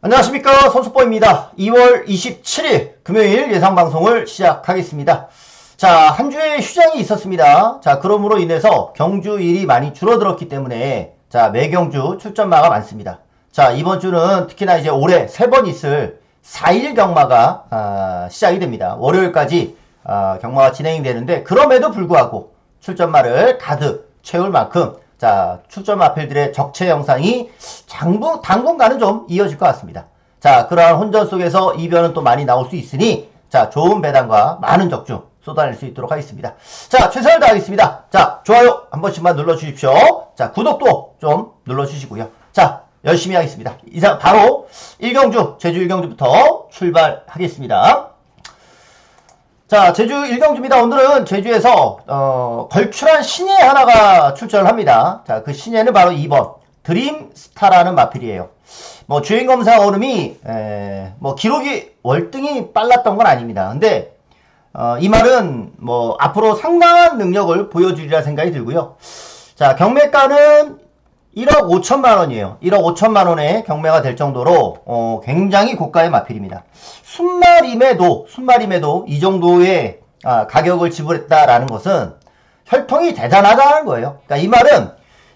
안녕하십니까, 선수보입니다. 2월 27일 금요일 예상방송을 시작하겠습니다. 자, 한 주의 휴장이 있었습니다. 자, 그러므로 인해서 경주일이 많이 줄어들었기 때문에 자, 매경주 출전마가 많습니다. 자, 이번 주는 특히나 이제 올해 3번 있을 4일 경마가 시작이 됩니다. 월요일까지 경마가 진행이 되는데, 그럼에도 불구하고 출전마를 가득 채울 만큼 자, 출전 필들의 적체 영상이 당분간은 좀 이어질 것 같습니다. 자, 그러한 혼전 속에서 이변은 또 많이 나올 수 있으니, 자, 좋은 배당과 많은 적중 쏟아낼 수 있도록 하겠습니다. 자, 최선을 다하겠습니다. 자, 좋아요 한 번씩만 눌러주십시오. 자, 구독도 좀 눌러주시고요. 자, 열심히 하겠습니다. 이상, 바로 제주 1경주부터 출발하겠습니다. 자, 제주 1경주입니다. 오늘은 제주에서 걸출한 신예 하나가 출전을 합니다. 자, 그 신예는 바로 2번 드림스타라는 마필이에요. 뭐 주행검사 얼음이 뭐 기록이 월등히 빨랐던 건 아닙니다. 근데 이 말은 뭐 앞으로 상당한 능력을 보여주리라 생각이 들고요. 자, 경매가는 1억 5천만 원이에요. 1억 5천만 원의 경매가 될 정도로 굉장히 고가의 마필입니다. 순말임에도 이 정도의 가격을 지불했다라는 것은 혈통이 대단하다는 거예요. 그러니까 이 말은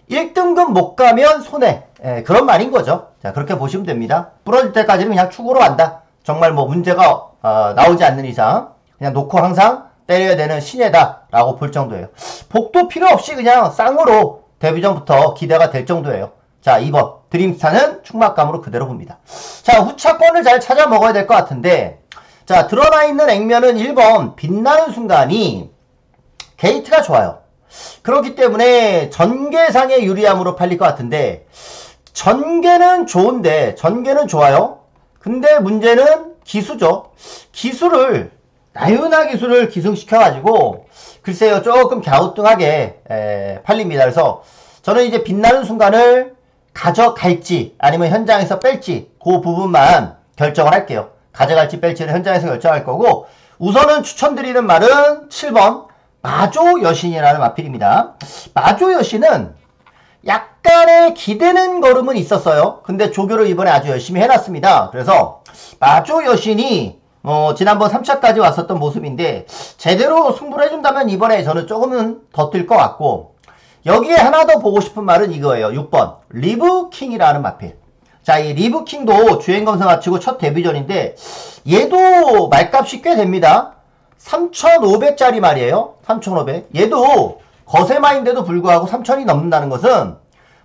1등급 못 가면 손해, 그런 말인 거죠. 자, 그렇게 보시면 됩니다. 부러질 때까지는 그냥 축으로 간다. 정말 뭐 문제가 나오지 않는 이상 그냥 놓고 항상 때려야 되는 신예다라고 볼 정도예요. 복도 필요 없이 그냥 쌍으로 데뷔 전부터 기대가 될 정도예요. 자, 2번 드림스타는 충막감으로 그대로 봅니다. 자, 후차권을 잘 찾아 먹어야 될 것 같은데, 자, 드러나 있는 액면은 1번 빛나는 순간이 게이트가 좋아요. 그렇기 때문에 전개상의 유리함으로 팔릴 것 같은데, 전개는 좋아요. 근데 문제는 기수죠. 나윤화 기술을 기승시켜가지고 글쎄요, 조금 갸우뚱하게 팔립니다. 그래서 저는 이제 빛나는 순간을 가져갈지 아니면 현장에서 뺄지 그 부분만 결정을 할게요. 가져갈지 뺄지는 현장에서 결정할 거고, 우선은 추천드리는 말은 7번 마조 여신이라는 마필입니다. 마조 여신은 약간의 기대는 걸음은 있었어요. 근데 조교를 이번에 아주 열심히 해놨습니다. 그래서 마조 여신이 지난번 3차까지 왔었던 모습인데, 제대로 승부를 해준다면 이번에 저는 조금은 더 뜰 것 같고, 여기에 하나 더 보고 싶은 말은 이거예요. 6번 리브킹이라는 마필. 자, 이 리브킹도 주행검사 마치고 첫 데뷔전인데, 얘도 말값이 꽤 됩니다. 3,500짜리 말이에요. 3,500. 얘도 거세마인데도 불구하고 3,000이 넘는다는 것은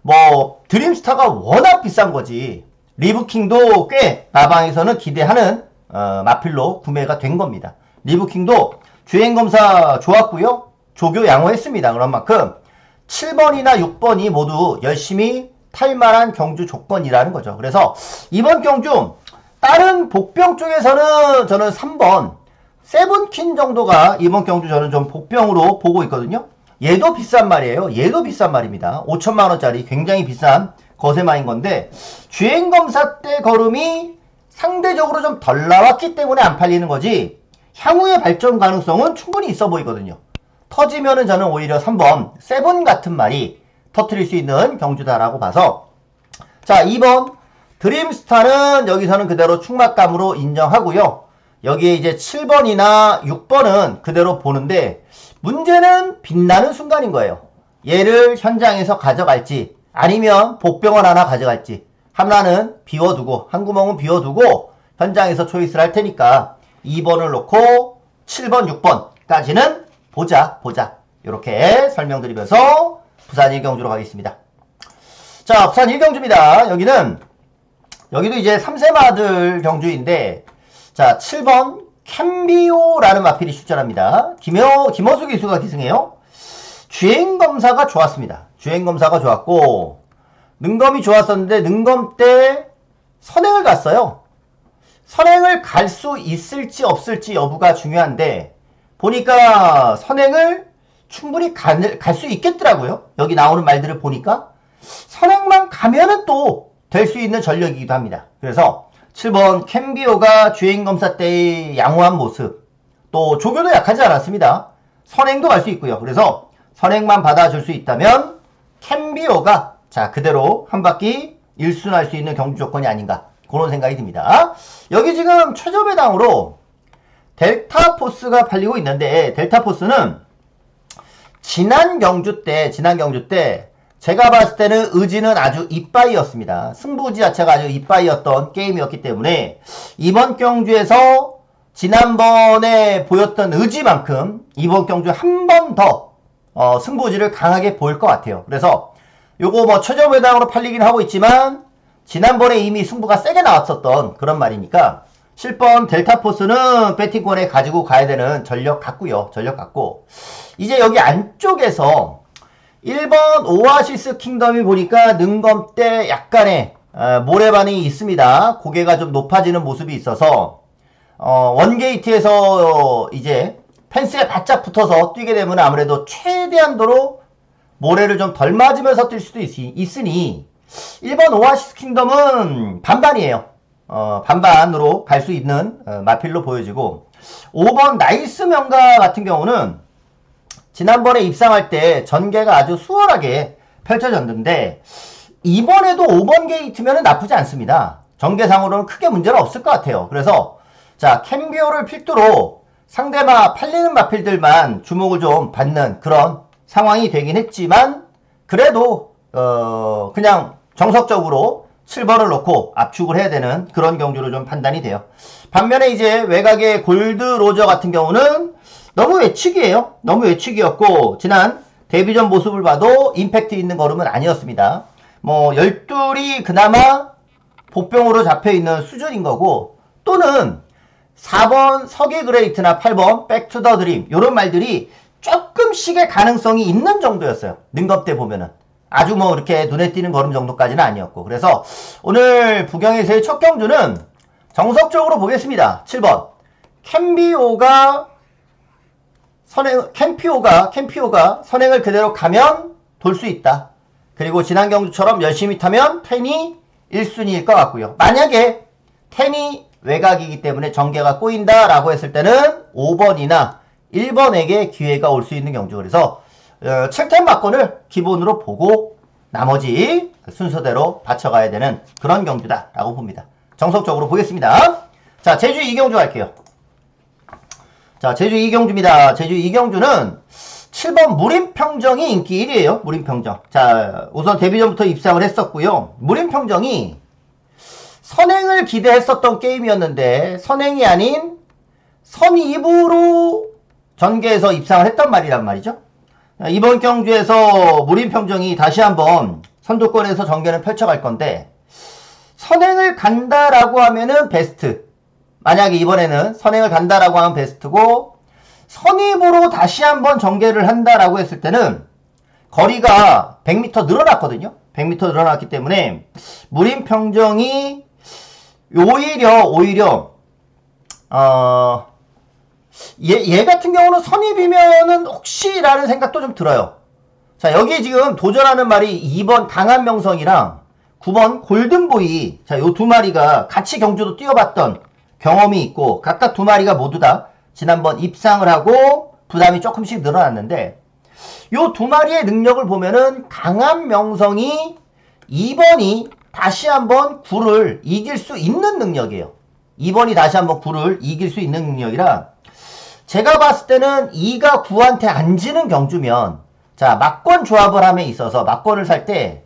뭐 드림스타가 워낙 비싼 거지. 리브킹도 꽤 나방에서는 기대하는 마필로 구매가 된 겁니다. 리브킹도 주행검사 좋았고요. 조교 양호했습니다. 그런 만큼 7번이나 6번이 모두 열심히 탈만한 경주 조건이라는 거죠. 그래서 이번 경주 다른 복병 쪽에서는 저는 3번 세븐킨 정도가 이번 경주 저는 좀 복병으로 보고 있거든요. 얘도 비싼 말이에요. 얘도 비싼 말입니다. 5천만 원짜리 굉장히 비싼 거세마인 건데, 주행검사 때 걸음이 상대적으로 좀 덜 나왔기 때문에 안 팔리는 거지, 향후의 발전 가능성은 충분히 있어 보이거든요. 터지면은 저는 오히려 3번 세븐 같은 말이 터트릴 수 있는 경주다라고 봐서, 자, 2번 드림스타는 여기서는 그대로 충막감으로 인정하고요. 여기에 이제 7번이나 6번은 그대로 보는데, 문제는 빛나는 순간인 거예요. 얘를 현장에서 가져갈지 아니면 복병을 하나 가져갈지, 하나는 비워두고 한 구멍은 비워두고 현장에서 초이스를 할 테니까 2번을 놓고 7번 6번까지는 보자 이렇게 설명드리면서 부산 1경주로 가겠습니다. 자, 부산 1경주입니다. 여기도 이제 3세마들 경주인데, 자, 7번 캠비오라는 마필이 출전합니다. 김호수 기수가 기승해요. 주행검사가 좋았습니다. 주행검사가 좋았고, 능검이 좋았었는데 능검 때 선행을 갔어요. 선행을 갈 수 있을지 없을지 여부가 중요한데, 보니까 선행을 충분히 갈 수 있겠더라고요. 여기 나오는 말들을 보니까 선행만 가면은 또 될 수 있는 전력이기도 합니다. 그래서 7번 캠비오가 주행검사 때의 양호한 모습, 또 조교도 약하지 않았습니다. 선행도 갈 수 있고요. 그래서 선행만 받아줄 수 있다면 캠비오가 자 그대로 한 바퀴 일순할 수 있는 경주 조건이 아닌가 그런 생각이 듭니다. 여기 지금 최저배당으로 델타포스가 팔리고 있는데, 델타포스는 지난 경주 때 제가 봤을 때는 의지는 아주 이빠이였습니다. 승부지 자체가 아주 이빠이였던 게임이었기 때문에 이번 경주에서 지난번에 보였던 의지만큼 이번 경주 한 번 더 승부지를 강하게 보일 것 같아요. 그래서 요거 뭐 최저 배당으로 팔리긴 하고 있지만 지난번에 이미 승부가 세게 나왔었던 그런 말이니까 7번 델타포스는 배팅권에 가지고 가야 되는 전력 같고요. 전력 같고 이제 여기 안쪽에서 1번 오아시스 킹덤이 보니까 능검대 약간의 모래반응이 있습니다. 고개가 좀 높아지는 모습이 있어서 원게이트에서 이제 펜스에 바짝 붙어서 뛰게 되면 아무래도 최대한도로 모래를 좀 덜 맞으면서 뛸 수도 있으니 1번 오아시스 킹덤은 반반이에요. 반반으로 갈 수 있는 마필로 보여지고 5번 나이스 명가 같은 경우는 지난번에 입상할 때 전개가 아주 수월하게 펼쳐졌는데 이번에도 5번 게이트면 나쁘지 않습니다. 전개상으로는 크게 문제는 없을 것 같아요. 그래서 자 캠비오를 필두로 상대마 팔리는 마필들만 주목을 좀 받는 그런 상황이 되긴 했지만 그래도 그냥 정석적으로 7번을 놓고 압축을 해야 되는 그런 경주로 좀 판단이 돼요. 반면에 이제 외곽의 골드 로저 같은 경우는 너무 외측이에요. 너무 외측이었고 지난 데뷔전 모습을 봐도 임팩트 있는 걸음은 아니었습니다. 뭐 열둘이 그나마 복병으로 잡혀있는 수준인 거고 또는 4번 서기 그레이트나 8번 백투 더 드림 이런 말들이 조금씩의 가능성이 있는 정도였어요. 능검대 보면은 아주 뭐 이렇게 눈에 띄는 걸음 정도까지는 아니었고 그래서 오늘 부경에서의 첫 경주는 정석적으로 보겠습니다. 7번 캠피오가 선행을 그대로 가면 돌 수 있다. 그리고 지난 경주처럼 열심히 타면 텐이 1순위일 것 같고요. 만약에 텐이 외곽이기 때문에 전개가 꼬인다라고 했을 때는 5번이나 1번에게 기회가 올 수 있는 경주. 그래서 7텐 막권을 기본으로 보고 나머지 순서대로 받쳐가야 되는 그런 경주다라고 봅니다. 정석적으로 보겠습니다. 자, 제주 2경주 갈게요. 자, 제주 2경주입니다. 제주 2경주는 7번 무림평정이 인기 1위에요. 무림평정. 자, 우선 데뷔전부터 입상을 했었고요. 무림평정이 선행을 기대했었던 게임이었는데 선행이 아닌 선입으로 전개해서 입상을 했단 말이란 말이죠. 이번 경주에서 무림평정이 다시 한번 선두권에서 전개를 펼쳐갈 건데 선행을 간다라고 하면은 베스트. 만약에 이번에는 선행을 간다라고 하면 베스트고 선입으로 다시 한번 전개를 한다라고 했을 때는 거리가 100m 늘어났거든요. 100m 늘어났기 때문에 무림평정이 오히려 얘 같은 경우는 선입이면은 혹시라는 생각도 좀 들어요. 자, 여기 지금 도전하는 말이 2번 강한명성이랑 9번 골든보이. 자, 요 두 마리가 같이 경주도 뛰어봤던 경험이 있고 각각 두 마리가 모두 다 지난번 입상을 하고 부담이 조금씩 늘어났는데 요 두 마리의 능력을 보면은 강한명성이 2번이 다시 한번 9를 이길 수 있는 능력이에요. 2번이 다시 한번 9를 이길 수 있는 능력이라 제가 봤을 때는 2가 9한테 안 지는 경주면 자 막권 조합을 함에 있어서 막권을 살 때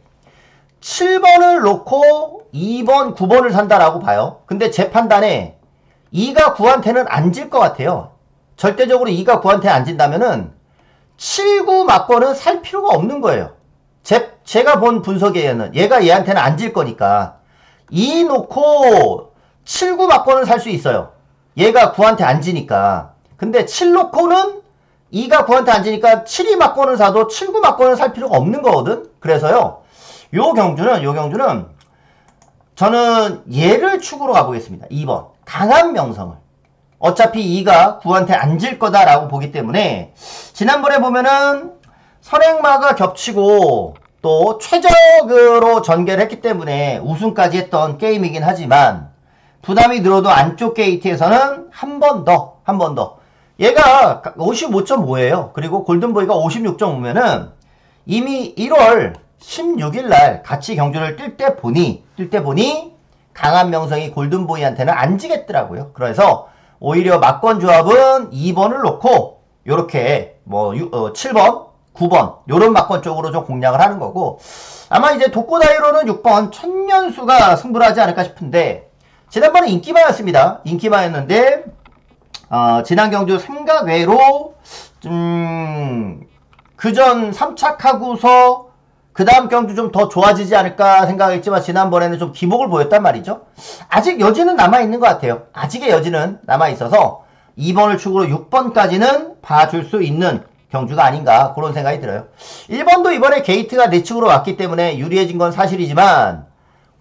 7번을 놓고 2번, 9번을 산다라고 봐요. 근데 제 판단에 2가 9한테는 안 질 것 같아요. 절대적으로 2가 9한테 안 진다면은 7, 9 막권은 살 필요가 없는 거예요. 제가 본 분석에는 얘가 얘한테는 안 질 거니까 2 놓고 7, 9 막권을 살 수 있어요. 얘가 9한테 안 지니까. 근데 7 놓고는 2가 9한테 안 지니까 7이 막권을 사도 7, 9 막권을 살 필요가 없는 거거든. 그래서요. 요 경주는 저는 얘를 축으로 가보겠습니다. 2번. 강한 명성을. 어차피 2가 9한테 안 질 거다라고 보기 때문에 지난번에 보면은 선행마가 겹치고 또 최적으로 전개를 했기 때문에 우승까지 했던 게임이긴 하지만 부담이 늘어도 안쪽 게이트에서는 한 번 더. 얘가 55.5예요. 그리고 골든보이가 56.5면은 이미 1월 16일날 같이 경주를 뛸 때 보니 강한 명성이 골든보이한테는 안 지겠더라고요. 그래서 오히려 막권 조합은 2번을 놓고 요렇게 뭐 7번, 9번 요런 막권 쪽으로 좀 공략을 하는 거고, 아마 이제 독고다이로는 6번 천년수가 승부를 하지 않을까 싶은데, 지난번에 인기마였습니다. 인기마였는데 지난 경주 생각 외로 그전 3착하고서 그 다음 경주 좀 더 좋아지지 않을까 생각했지만 지난번에는 좀 기복을 보였단 말이죠. 아직 여지는 남아있는 것 같아요. 아직의 여지는 남아있어서 2번을 축으로 6번까지는 봐줄 수 있는 경주가 아닌가 그런 생각이 들어요. 1번도 이번에 게이트가 내 측으로 왔기 때문에 유리해진 건 사실이지만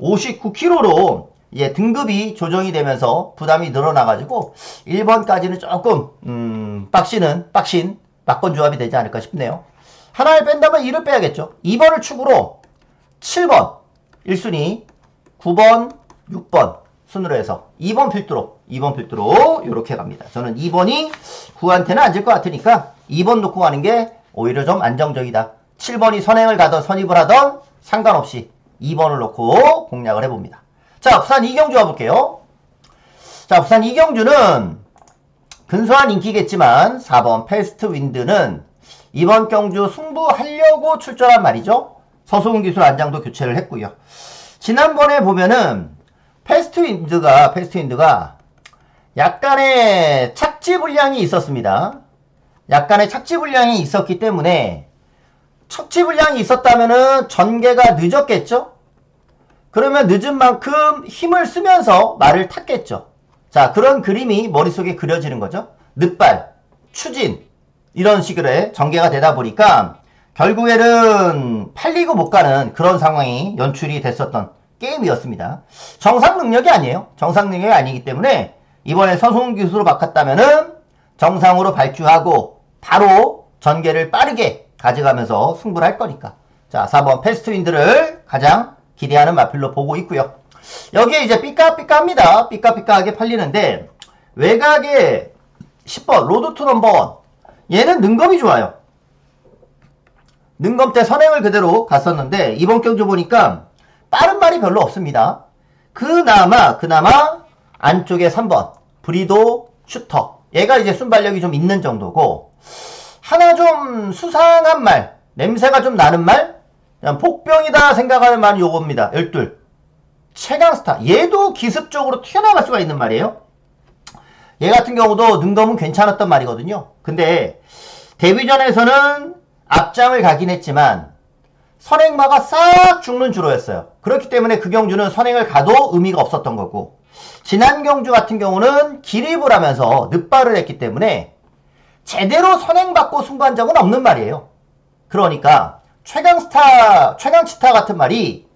59kg로 이제 등급이 조정이 되면서 부담이 늘어나가지고 1번까지는 조금 빡신 막권 조합이 되지 않을까 싶네요. 하나를 뺀다면 2를 빼야겠죠. 2번을 축으로 7번 1순위, 9번, 6번 순으로 해서 2번 필두로 이렇게 갑니다. 저는 2번이 9한테는 앉을 것 같으니까 2번 놓고 가는 게 오히려 좀 안정적이다. 7번이 선행을 가던 선입을 하던 상관없이 2번을 놓고 공략을 해봅니다. 자, 부산 이경주 와볼게요. 자, 부산 이경주는 근소한 인기겠지만 4번 패스트 윈드는 이번 경주 승부하려고 출전한 말이죠. 서소훈 기술 안장도 교체를 했고요. 지난번에 보면은 패스트 윈드가 약간의 착지 불량이 있었습니다. 약간의 착지 불량이 있었기 때문에, 착지 불량이 있었다면은 전개가 늦었겠죠? 그러면 늦은 만큼 힘을 쓰면서 말을 탔겠죠. 자, 그런 그림이 머릿속에 그려지는 거죠. 늦발, 추진 이런 식으로 전개가 되다 보니까 결국에는 팔리고 못 가는 그런 상황이 연출이 됐었던 게임이었습니다. 정상 능력이 아니에요. 정상 능력이 아니기 때문에 이번에 서소훈 기술로 바꿨다면은 정상으로 발주하고 바로 전개를 빠르게 가져가면서 승부를 할 거니까. 자, 4번 패스트 윈드를 가장 기대하는 마필로 보고 있고요. 여기에 이제 삐까삐까합니다. 삐까삐까하게 팔리는데, 외곽에 10번 로드 투 넘버 1, 얘는 능검이 좋아요. 능검 때 선행을 그대로 갔었는데 이번 경주 보니까 빠른 말이 별로 없습니다. 그나마 안쪽에 3번 브리도 슈터, 얘가 이제 순발력이 좀 있는 정도고, 하나 좀 수상한 말, 냄새가 좀 나는 말, 그냥 복병이다 생각하는 말이 요겁니다. 12 최강스타, 얘도 기습적으로 튀어나갈 수가 있는 말이에요. 얘 같은 경우도 능검은 괜찮았던 말이거든요. 근데 데뷔전에서는 앞장을 가긴 했지만 선행마가 싹 죽는 주로였어요. 그렇기 때문에 그 경주는 선행을 가도 의미가 없었던 거고, 지난 경주 같은 경우는 기립을 하면서 늦발을 했기 때문에 제대로 선행받고 승부한 적은 없는 말이에요. 그러니까 최강치타 같은 말이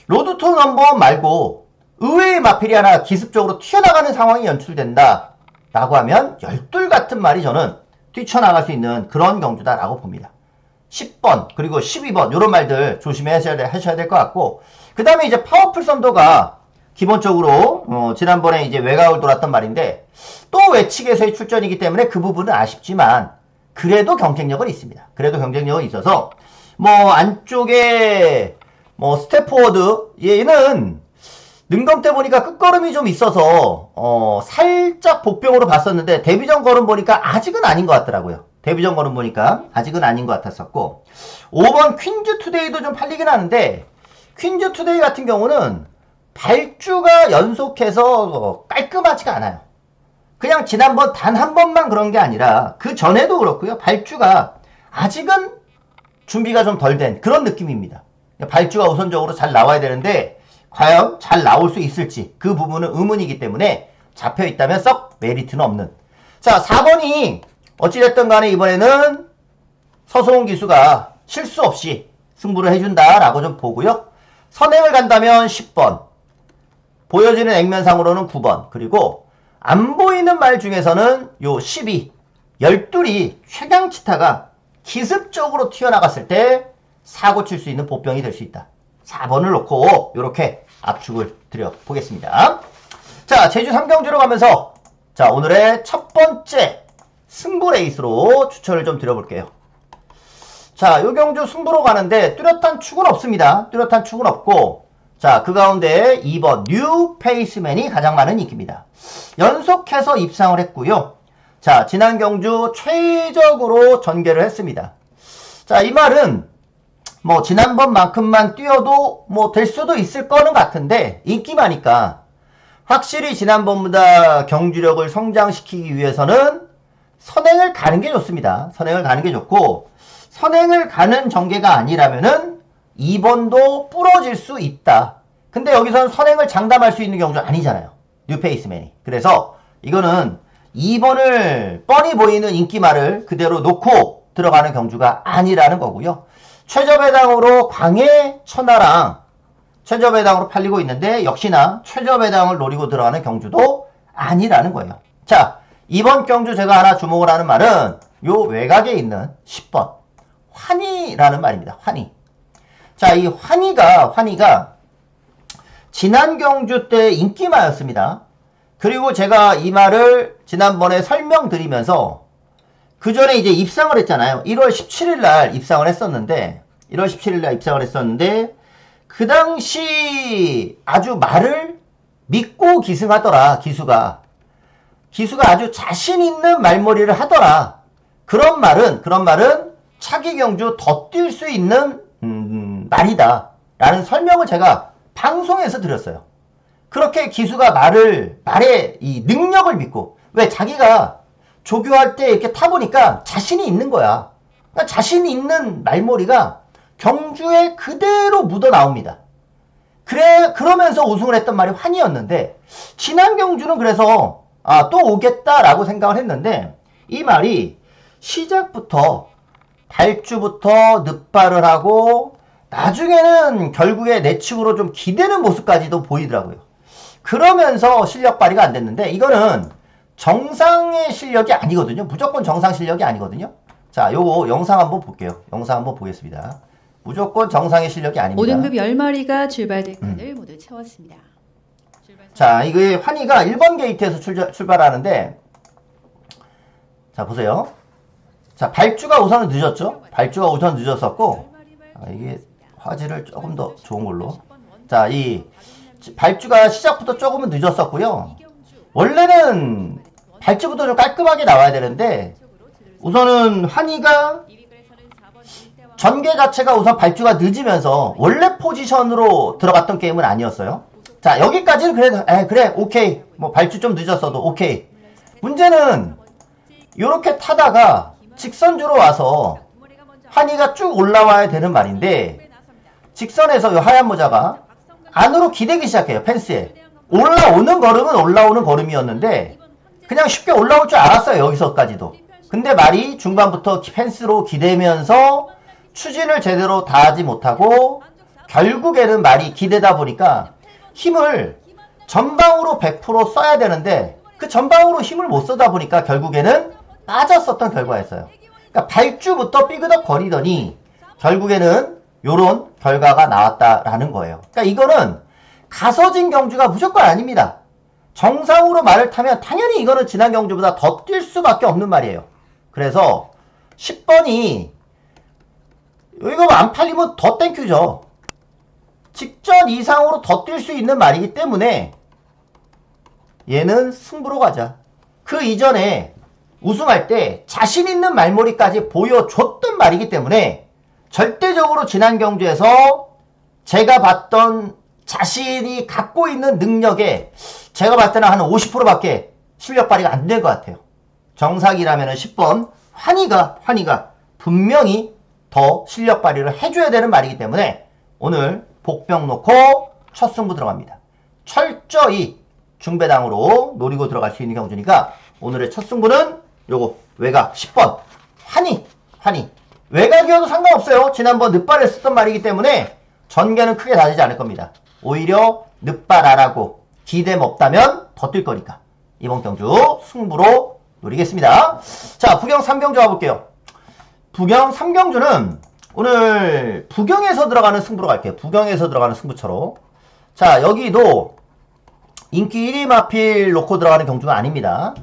로드 투 넘버 말고 의외의 마필이 하나 기습적으로 튀어나가는 상황이 연출된다 라고 하면 12 같은 말이 저는 뛰쳐나갈 수 있는 그런 경주다 라고 봅니다. 10번 그리고 12번 이런 말들 조심하셔야 될 것 같고, 그 다음에 이제 파워풀 선도가 기본적으로 지난번에 이제 외곽을 돌았던 말인데 또 외측에서의 출전이기 때문에 그 부분은 아쉽지만 그래도 경쟁력은 있습니다. 그래도 경쟁력은 있어서 뭐 안쪽에 뭐 스텝포워드, 얘는 능검 때 보니까 끝걸음이 좀 있어서 살짝 복병으로 봤었는데 데뷔전 걸음 보니까 아직은 아닌 것 같더라고요. 데뷔전 걸음 보니까 아직은 아닌 것 같았었고, 5번 퀸즈 투데이도 좀 팔리긴 하는데 퀸즈 투데이 같은 경우는 발주가 연속해서 깔끔하지가 않아요. 그냥 지난번 단 한 번만 그런 게 아니라 그 전에도 그렇고요. 발주가 아직은 준비가 좀 덜 된 그런 느낌입니다. 발주가 우선적으로 잘 나와야 되는데 과연 잘 나올 수 있을지 그 부분은 의문이기 때문에 잡혀있다면 썩 메리트는 없는. 자, 4번이 어찌됐든 간에 이번에는 서소훈 기수가 실수 없이 승부를 해준다라고 좀 보고요. 선행을 간다면 10번, 보여지는 액면상으로는 9번, 그리고 안 보이는 말 중에서는 요 12, 12이 최강치타가 기습적으로 튀어나갔을 때 사고 칠 수 있는 보병이 될 수 있다. 4번을 놓고 이렇게 압축을 드려보겠습니다. 자, 제주 3경주로 가면서 자, 오늘의 첫 번째 승부 레이스로 추천을 좀 드려볼게요. 자, 요 경주 승부로 가는데 뚜렷한 축은 없습니다. 뚜렷한 축은 없고 자, 그 가운데 2번 뉴 페이스맨이 가장 많은 인기입니다. 연속해서 입상을 했고요. 자, 지난 경주 최적으로 전개를 했습니다. 자, 이 말은 뭐 지난번만큼만 뛰어도 뭐 될 수도 있을 거는 같은데 인기마니까 확실히 지난번보다 경주력을 성장시키기 위해서는 선행을 가는 게 좋습니다. 선행을 가는 게 좋고, 선행을 가는 전개가 아니라면은 2번도 부러질 수 있다. 근데 여기서는 선행을 장담할 수 있는 경주 아니잖아요. 뉴페이스맨이. 그래서 이거는 2번을 뻔히 보이는 인기말을 그대로 놓고 들어가는 경주가 아니라는 거고요. 최저배당으로 광해 천하랑 최저배당으로 팔리고 있는데 역시나 최저배당을 노리고 들어가는 경주도 아니라는 거예요. 자, 이번 경주 제가 하나 주목을 하는 말은 요 외곽에 있는 10번 환희라는 말입니다. 환희. 자, 이 환희가 지난 경주 때 인기마였습니다. 그리고 제가 이 말을 지난번에 설명드리면서 그 전에 이제 입상을 했잖아요. 1월 17일 날 입상을 했었는데, 그 당시 아주 말을 믿고 기승하더라, 기수가 아주 자신 있는 말머리를 하더라. 그런 말은 차기 경주 더 뛸 수 있는 말이다 라는 설명을 제가 방송에서 드렸어요. 그렇게 기수가 말의 이 능력을 믿고, 왜 자기가 조교할 때 이렇게 타보니까 자신이 있는 거야. 그러니까 자신이 있는 말머리가 경주에 그대로 묻어 나옵니다. 그러면서 우승을 했던 말이 환희였는데, 지난 경주는 그래서 또 오겠다라고 생각을 했는데, 이 말이 시작부터 발주부터 늑발을 하고 나중에는 결국에 내측으로 좀 기대는 모습까지도 보이더라고요. 그러면서 실력 발휘가 안 됐는데, 이거는 정상의 실력이 아니거든요. 무조건 정상 실력이 아니거든요. 자, 요거 영상 한번 볼게요. 영상 한번 보겠습니다. 무조건 정상의 실력이 아닙니다. 5등급 10마리가 출발될 칸을 모두 채웠습니다. 자, 이게 환희가 1번 게이트에서 출발하는데, 자, 보세요. 자, 발주가 우선 늦었죠? 발주가 우선 늦었었고, 이게 화질을 조금 더 좋은 걸로. 자, 이 발주가 시작부터 조금은 늦었었고요. 원래는 발주부터 좀 깔끔하게 나와야 되는데, 우선은 환희가 전개 자체가 우선 발주가 늦으면서 원래 포지션으로 들어갔던 게임은 아니었어요. 자, 여기까지는 그래도 그래 오케이, 뭐 발주 좀 늦었어도 오케이. 문제는 요렇게 타다가 직선주로 와서 환희가 쭉 올라와야 되는 말인데, 직선에서 요 하얀 모자가 안으로 기대기 시작해요. 펜스에 올라오는 걸음은 올라오는 걸음이었는데 그냥 쉽게 올라올 줄 알았어요. 여기서까지도. 근데 말이 중반부터 펜스로 기대면서 추진을 제대로 다하지 못하고 결국에는 말이 기대다 보니까 힘을 전방으로 100% 써야 되는데 그 전방으로 힘을 못 쓰다 보니까 결국에는 빠졌었던 결과였어요. 그러니까 발주부터 삐그덕 거리더니 결국에는 요런 결과가 나왔다라는 거예요. 그러니까 이거는 가서진 경주가 무조건 아닙니다. 정상으로 말을 타면 당연히 이거는 지난 경주보다 더 뛸 수밖에 없는 말이에요. 그래서 10번이 이거 안 팔리면 더 땡큐죠. 직전 이상으로 더 뛸 수 있는 말이기 때문에 얘는 승부로 가자. 그 이전에 우승할 때 자신 있는 말머리까지 보여줬던 말이기 때문에 절대적으로 지난 경주에서 제가 봤던 자신이 갖고 있는 능력에 제가 봤을 때는 한 50%밖에 실력 발휘가 안 될 것 같아요. 정상이라면 10번 환희가 분명히 더 실력 발휘를 해줘야 되는 말이기 때문에 오늘 복병 놓고 첫 승부 들어갑니다. 철저히 중배당으로 노리고 들어갈 수 있는 경주니까 오늘의 첫 승부는 요거 외곽 10번 환희. 외곽이어도 상관없어요. 지난번 늑발을 썼던 말이기 때문에 전개는 크게 다르지 않을 겁니다. 오히려 늑발 안 하고 기대가 없다면 더 뛸 거니까 이번 경주 승부로 노리겠습니다. 자, 부경 3경주 가볼게요. 부경 3경주는 오늘 부경에서 들어가는 승부로 갈게요. 부경에서 들어가는 승부처로. 자, 여기도 인기 1위 마필 놓고 들어가는 경주가 아닙니다.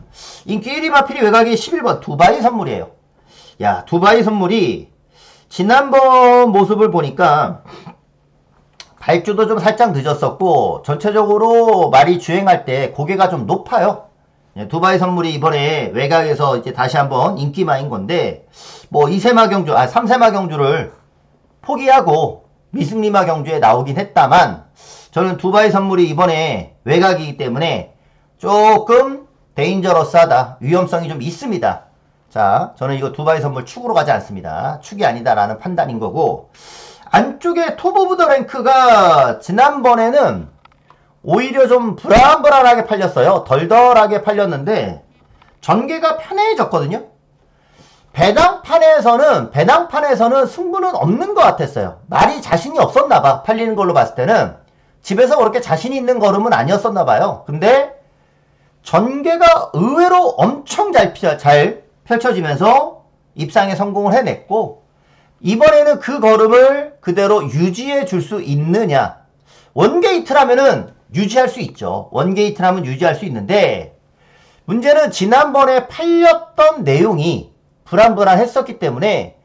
인기 1위 마필이 외곽이 11번 두바이 선물이에요. 야, 두바이 선물이 지난번 모습을 보니까 발주도 좀 살짝 늦었었고 전체적으로 말이 주행할 때 고개가 좀 높아요. 두바이 선물이 이번에 외곽에서 이제 다시 한번 인기마인 건데 뭐 2세마 경주, 3세마 경주를 포기하고 미승리마 경주에 나오긴 했다만 저는 두바이 선물이 이번에 외곽이기 때문에 조금 데인저러스하다. 위험성이 좀 있습니다. 자, 저는 이거 두바이 선물 축으로 가지 않습니다. 축이 아니다라는 판단인 거고 안쪽에 톱 오브 더 랭크가 지난번에는 오히려 좀 불안불안하게 팔렸어요. 덜덜하게 팔렸는데 전개가 편해졌거든요. 배당판에서는 승부는 없는 것 같았어요. 말이 자신이 없었나봐. 팔리는 걸로 봤을 때는 집에서 그렇게 자신이 있는 걸음은 아니었었나봐요. 근데 전개가 의외로 엄청 잘 펼쳐지면서 입상에 성공을 해냈고 이번에는 그 걸음을 그대로 유지해 줄 수 있느냐. 원게이트라면은 유지할 수 있죠. 원게이트라면 유지할 수 있는데 문제는 지난번에 팔렸던 내용이 불안불안했었기 때문에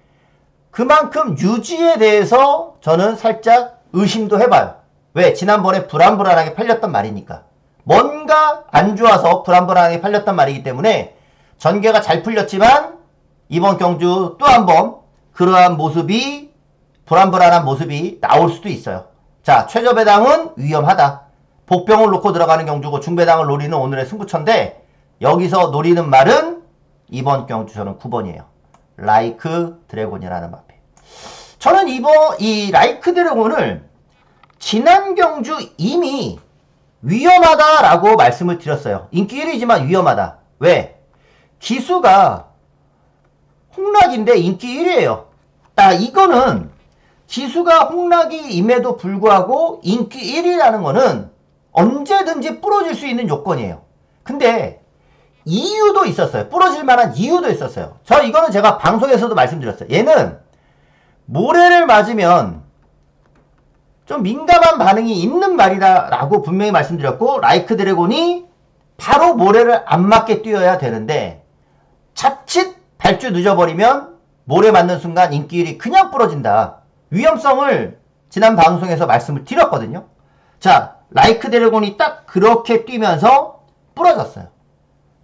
그만큼 유지에 대해서 저는 살짝 의심도 해봐요. 왜? 지난번에 불안불안하게 팔렸던 말이니까. 뭔가 안 좋아서 불안불안하게 팔렸던 말이기 때문에 전개가 잘 풀렸지만 이번 경주 또 한번 그러한 모습이 불안불안한 모습이 나올 수도 있어요. 자, 최저배당은 위험하다. 복병을 놓고 들어가는 경주고 중배당을 노리는 오늘의 승부처인데 여기서 노리는 말은 이번 경주 저는 9번이에요. 라이크 드래곤이라는 마페. 저는 이 라이크 드래곤을 지난 경주 이미 위험하다라고 말씀을 드렸어요. 인기 1위지만 위험하다. 왜? 기수가 홍락인데 인기 1위예요. 이거는 기수가 홍락임에도 불구하고 인기 1위라는 거는 언제든지 부러질 수 있는 요건이에요. 근데 이유도 있었어요. 부러질 만한 이유도 있었어요. 이거는 제가 방송에서도 말씀드렸어요. 얘는 모래를 맞으면 좀 민감한 반응이 있는 말이다라고 분명히 말씀드렸고 라이크 드래곤이 바로 모래를 안 맞게 뛰어야 되는데 자칫 발주 늦어버리면 모래 맞는 순간 인기 1위 그냥 부러진다. 위험성을 지난 방송에서 말씀을 드렸거든요. 자, 라이크 드래곤이 딱 그렇게 뛰면서 부러졌어요.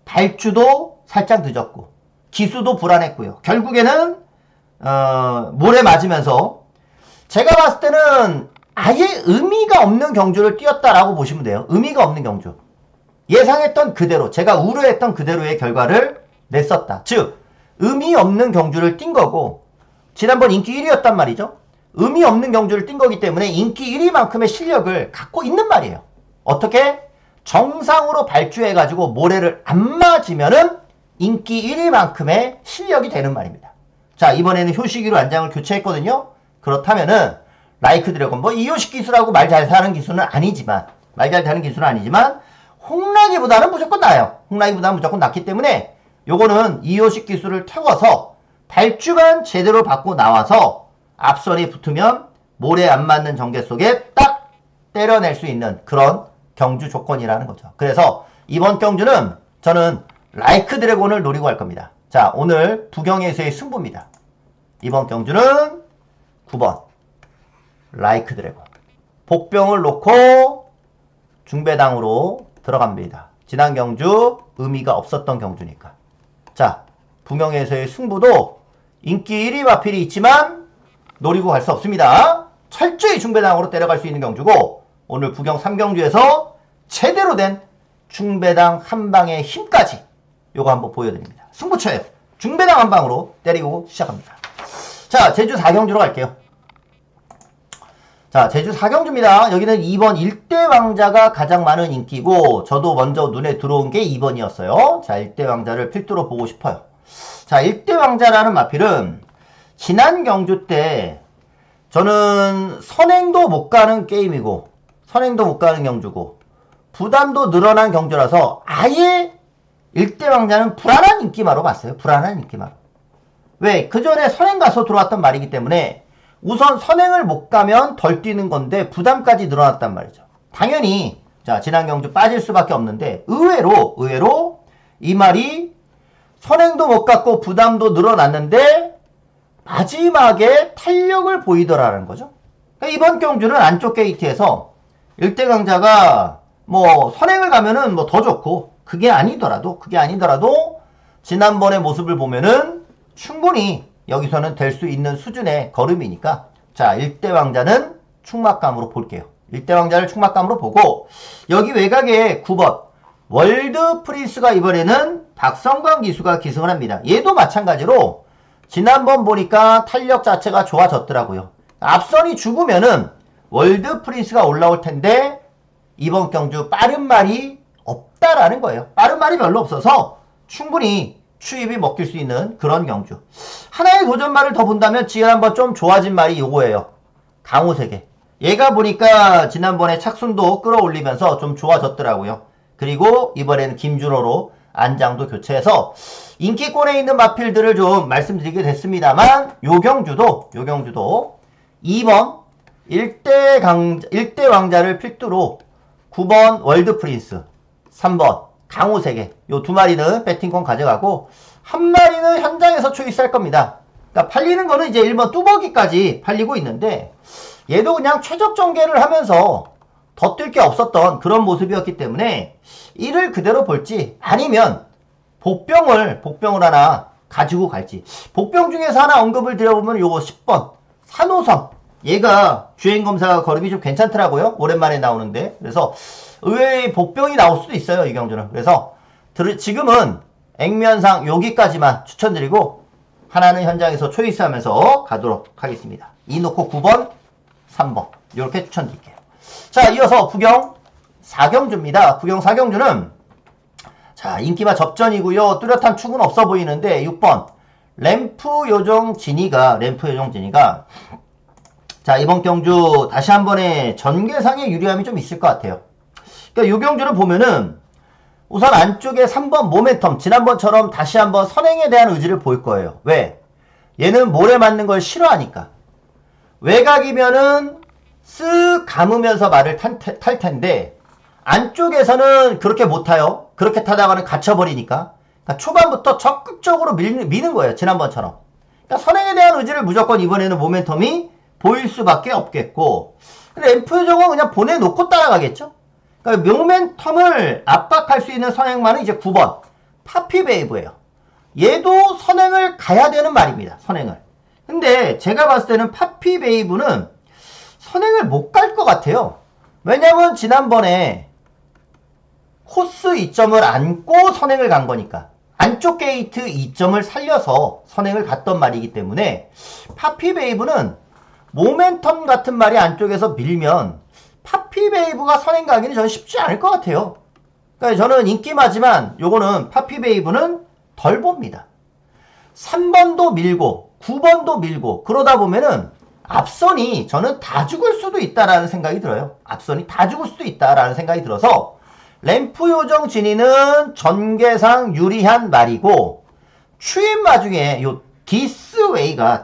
발주도 살짝 늦었고 기수도 불안했고요. 결국에는 모래 맞으면서 제가 봤을 때는 아예 의미가 없는 경주를 뛰었다라고 보시면 돼요. 의미가 없는 경주. 예상했던 그대로, 제가 우려했던 그대로의 결과를 냈었다. 즉, 의미 없는 경주를 뛴 거고 지난번 인기 1위였단 말이죠. 의미 없는 경주를 뛴 거기 때문에 인기 1위만큼의 실력을 갖고 있는 말이에요. 어떻게? 정상으로 발주해가지고 모래를 안 맞으면은 인기 1위만큼의 실력이 되는 말입니다. 자, 이번에는 효시기로 안장을 교체했거든요. 그렇다면은 라이크 드래곤 이효식 기수라고 말 잘 사는 기수는 아니지만 홍락이보다는 무조건 나아요. 홍락이보다는 무조건 낫기 때문에 요거는 이효식 기수를 태워서 발주만 제대로 받고 나와서 앞선이 붙으면 모래 안 맞는 전개 속에 딱 때려낼 수 있는 그런 경주 조건이라는 거죠. 그래서 이번 경주는 저는 라이크 드래곤을 노리고 갈 겁니다. 자, 오늘 부경에서의 승부입니다. 이번 경주는 9번 라이크 드래곤. 복병을 놓고 중배당으로 들어갑니다. 지난 경주 의미가 없었던 경주니까. 자, 부경에서의 승부도 인기 1위 마필이 있지만 노리고 갈 수 없습니다. 철저히 중배당으로 때려갈 수 있는 경주고 오늘 부경 3경주에서 제대로 된 중배당 한 방의 힘까지 요거 한번 보여드립니다. 승부처예요. 중배당 한 방으로 때리고 시작합니다. 자, 제주 4경주로 갈게요. 자, 제주 4경주입니다. 여기는 2번 일대왕자가 가장 많은 인기고 저도 먼저 눈에 들어온 게 2번이었어요. 자, 일대왕자를 필두로 보고 싶어요. 자, 일대왕자라는 마필은 지난 경주 때 저는 선행도 못 가는 게임이고 선행도 못 가는 경주고 부담도 늘어난 경주라서 아예 일대왕자는 불안한 인기마로 봤어요. 불안한 인기마로. 왜? 그 전에 선행 가서 들어왔던 말이기 때문에 우선 선행을 못 가면 덜 뛰는 건데 부담까지 늘어났단 말이죠. 당연히 자, 지난 경주 빠질 수밖에 없는데 의외로 이 말이 선행도 못 갔고 부담도 늘어났는데 마지막에 탄력을 보이더라는 거죠. 그러니까 이번 경주는 안쪽 게이트에서 1대 강자가 뭐 선행을 가면은 뭐 더 좋고, 그게 아니더라도 지난번의 모습을 보면은 충분히 여기서는 될 수 있는 수준의 걸음이니까, 자, 1대 왕자는 충막감으로 볼게요. 1대 왕자를 충막감으로 보고, 여기 외곽에 9번 월드 프린스가 이번에는 박성광 기수가 기승을 합니다. 얘도 마찬가지로 지난번 보니까 탄력 자체가 좋아졌더라고요. 앞선이 죽으면은 월드 프린스가 올라올 텐데, 이번 경주 빠른 말이 없다라는 거예요. 빠른 말이 별로 없어서 충분히 추입이 먹힐 수 있는 그런 경주. 하나의 도전말을 더 본다면 지난번 좀 좋아진 말이 요거예요. 강호세계. 얘가 보니까 지난번에 착순도 끌어올리면서 좀 좋아졌더라고요. 그리고 이번에는 김준호로 안장도 교체해서 인기권에 있는 마필들을 좀 말씀드리게 됐습니다만, 요 경주도 2번 1대 왕자를 필두로 9번 월드 프린스, 3번 강호세계, 요 두 마리는 배팅권 가져가고, 한 마리는 현장에서 초이스할 겁니다. 그러니까 팔리는 거는 이제 1번 뚜벅이까지 팔리고 있는데, 얘도 그냥 최적 전개를 하면서 더 뛸 게 없었던 그런 모습이었기 때문에 이를 그대로 볼지, 아니면 복병을 하나 가지고 갈지. 복병 중에서 하나 언급을 드려보면 요거 10번 산호성, 얘가 주행검사 걸음이 좀 괜찮더라고요. 오랜만에 나오는데. 그래서 의외의 복병이 나올 수도 있어요, 이 경주는. 그래서 지금은 액면상 여기까지만 추천드리고, 하나는 현장에서 초이스하면서 가도록 하겠습니다. 이 놓고 9번 3번 이렇게 추천드릴게요. 자, 이어서 부경 4경주입니다. 부경 4경주는 자, 인기마 접전이고요. 뚜렷한 축은 없어 보이는데, 6번 램프 요정 진이가 자, 이번 경주 다시 한 번에 전개상의 유리함이 좀 있을 것 같아요. 그러니까 이 경주를 보면은 우선 안쪽에 3번 모멘텀, 지난번처럼 다시 한번 선행에 대한 의지를 보일 거예요. 왜? 얘는 모래 맞는 걸 싫어하니까. 외곽이면은 쓱 감으면서 말을 탈 텐데, 안쪽에서는 그렇게 못 타요. 그렇게 타다가는 갇혀버리니까. 그러니까 초반부터 적극적으로 미는 거예요, 지난번처럼. 그러니까 선행에 대한 의지를 무조건 이번에는 모멘텀이 보일 수밖에 없겠고, 근데 램프 요정은 그냥 보내놓고 따라가겠죠. 그러니까 모멘텀을 압박할 수 있는 선행만은 이제 9번 파피베이브예요. 얘도 선행을 가야 되는 말입니다. 선행을. 근데 제가 봤을 때는 파피베이브는 선행을 못 갈 것 같아요. 왜냐면 지난번에 코스 2점을 안고 선행을 간 거니까, 안쪽 게이트 2점을 살려서 선행을 갔던 말이기 때문에, 파피베이브는 모멘텀 같은 말이 안쪽에서 밀면 파피베이브가 선행 가기는 저는 쉽지 않을 것 같아요. 그러니까 저는 인기마지만 요거는 파피베이브는 덜 봅니다. 3번도 밀고 9번도 밀고 그러다 보면은 앞선이 저는 다 죽을 수도 있다라는 생각이 들어요. 앞선이 다 죽을 수도 있다라는 생각이 들어서, 램프 요정 진이는 전개상 유리한 말이고, 추임 마중에 요 디스웨이가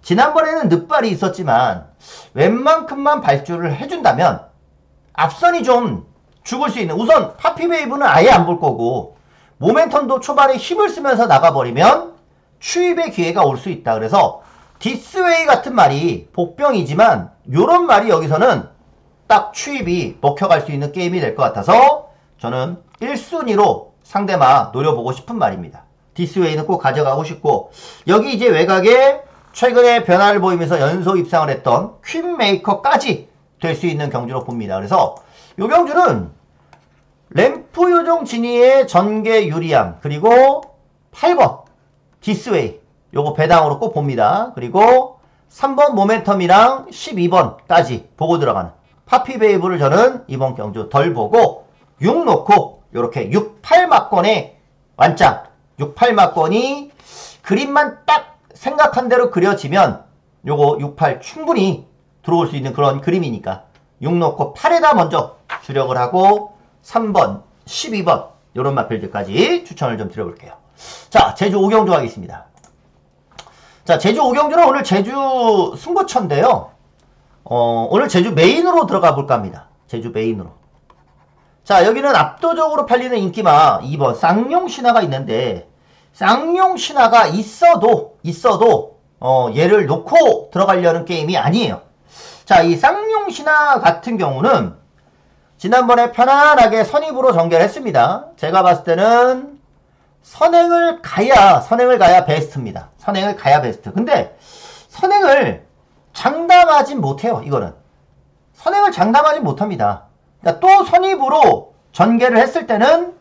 지난번에는 늑발이 있었지만 웬만큼만 발주를 해준다면 앞선이 좀 죽을 수 있는, 우선 파피베이브는 아예 안 볼 거고, 모멘텀도 초반에 힘을 쓰면서 나가버리면 추입의 기회가 올 수 있다. 그래서 디스웨이 같은 말이 복병이지만 요런 말이 여기서는 딱 추입이 먹혀갈 수 있는 게임이 될 것 같아서 저는 1순위로 상대마 노려보고 싶은 말입니다. 디스웨이는 꼭 가져가고 싶고, 여기 이제 외곽에 최근에 변화를 보이면서 연속 입상을 했던 퀸메이커까지 될 수 있는 경주로 봅니다. 그래서 이 경주는 램프 요정 진이의 전개 유리함, 그리고 8번 디스웨이 요거 배당으로 꼭 봅니다. 그리고 3번 모멘텀이랑 12번까지 보고 들어가는 파피베이브를 저는 이번 경주 덜 보고 6 놓고 요렇게 6, 8막권의 완짱, 6, 8막권이 그림만 딱 생각한 대로 그려지면 요거 6, 8 충분히 들어올 수 있는 그런 그림이니까 6 놓고 8에다 먼저 주력을 하고 3번, 12번 요런 마필들까지 추천을 좀 드려볼게요. 자, 제주 5경주 하겠습니다. 자, 제주 5경주는 오늘 제주 승부처인데요. 오늘 제주 메인으로 들어가 볼까 합니다. 제주 메인으로. 자, 여기는 압도적으로 팔리는 인기마 2번 쌍용신화가 있는데, 쌍용신화가 있어도 얘를 놓고 들어가려는 게임이 아니에요. 자, 이 쌍용신화 같은 경우는 지난번에 편안하게 선입으로 전개를 했습니다. 제가 봤을 때는 선행을 가야 베스트입니다. 선행을 가야 베스트. 근데 선행을 장담하진 못해요. 이거는 선행을 장담하진 못합니다. 그러니까 또 선입으로 전개를 했을 때는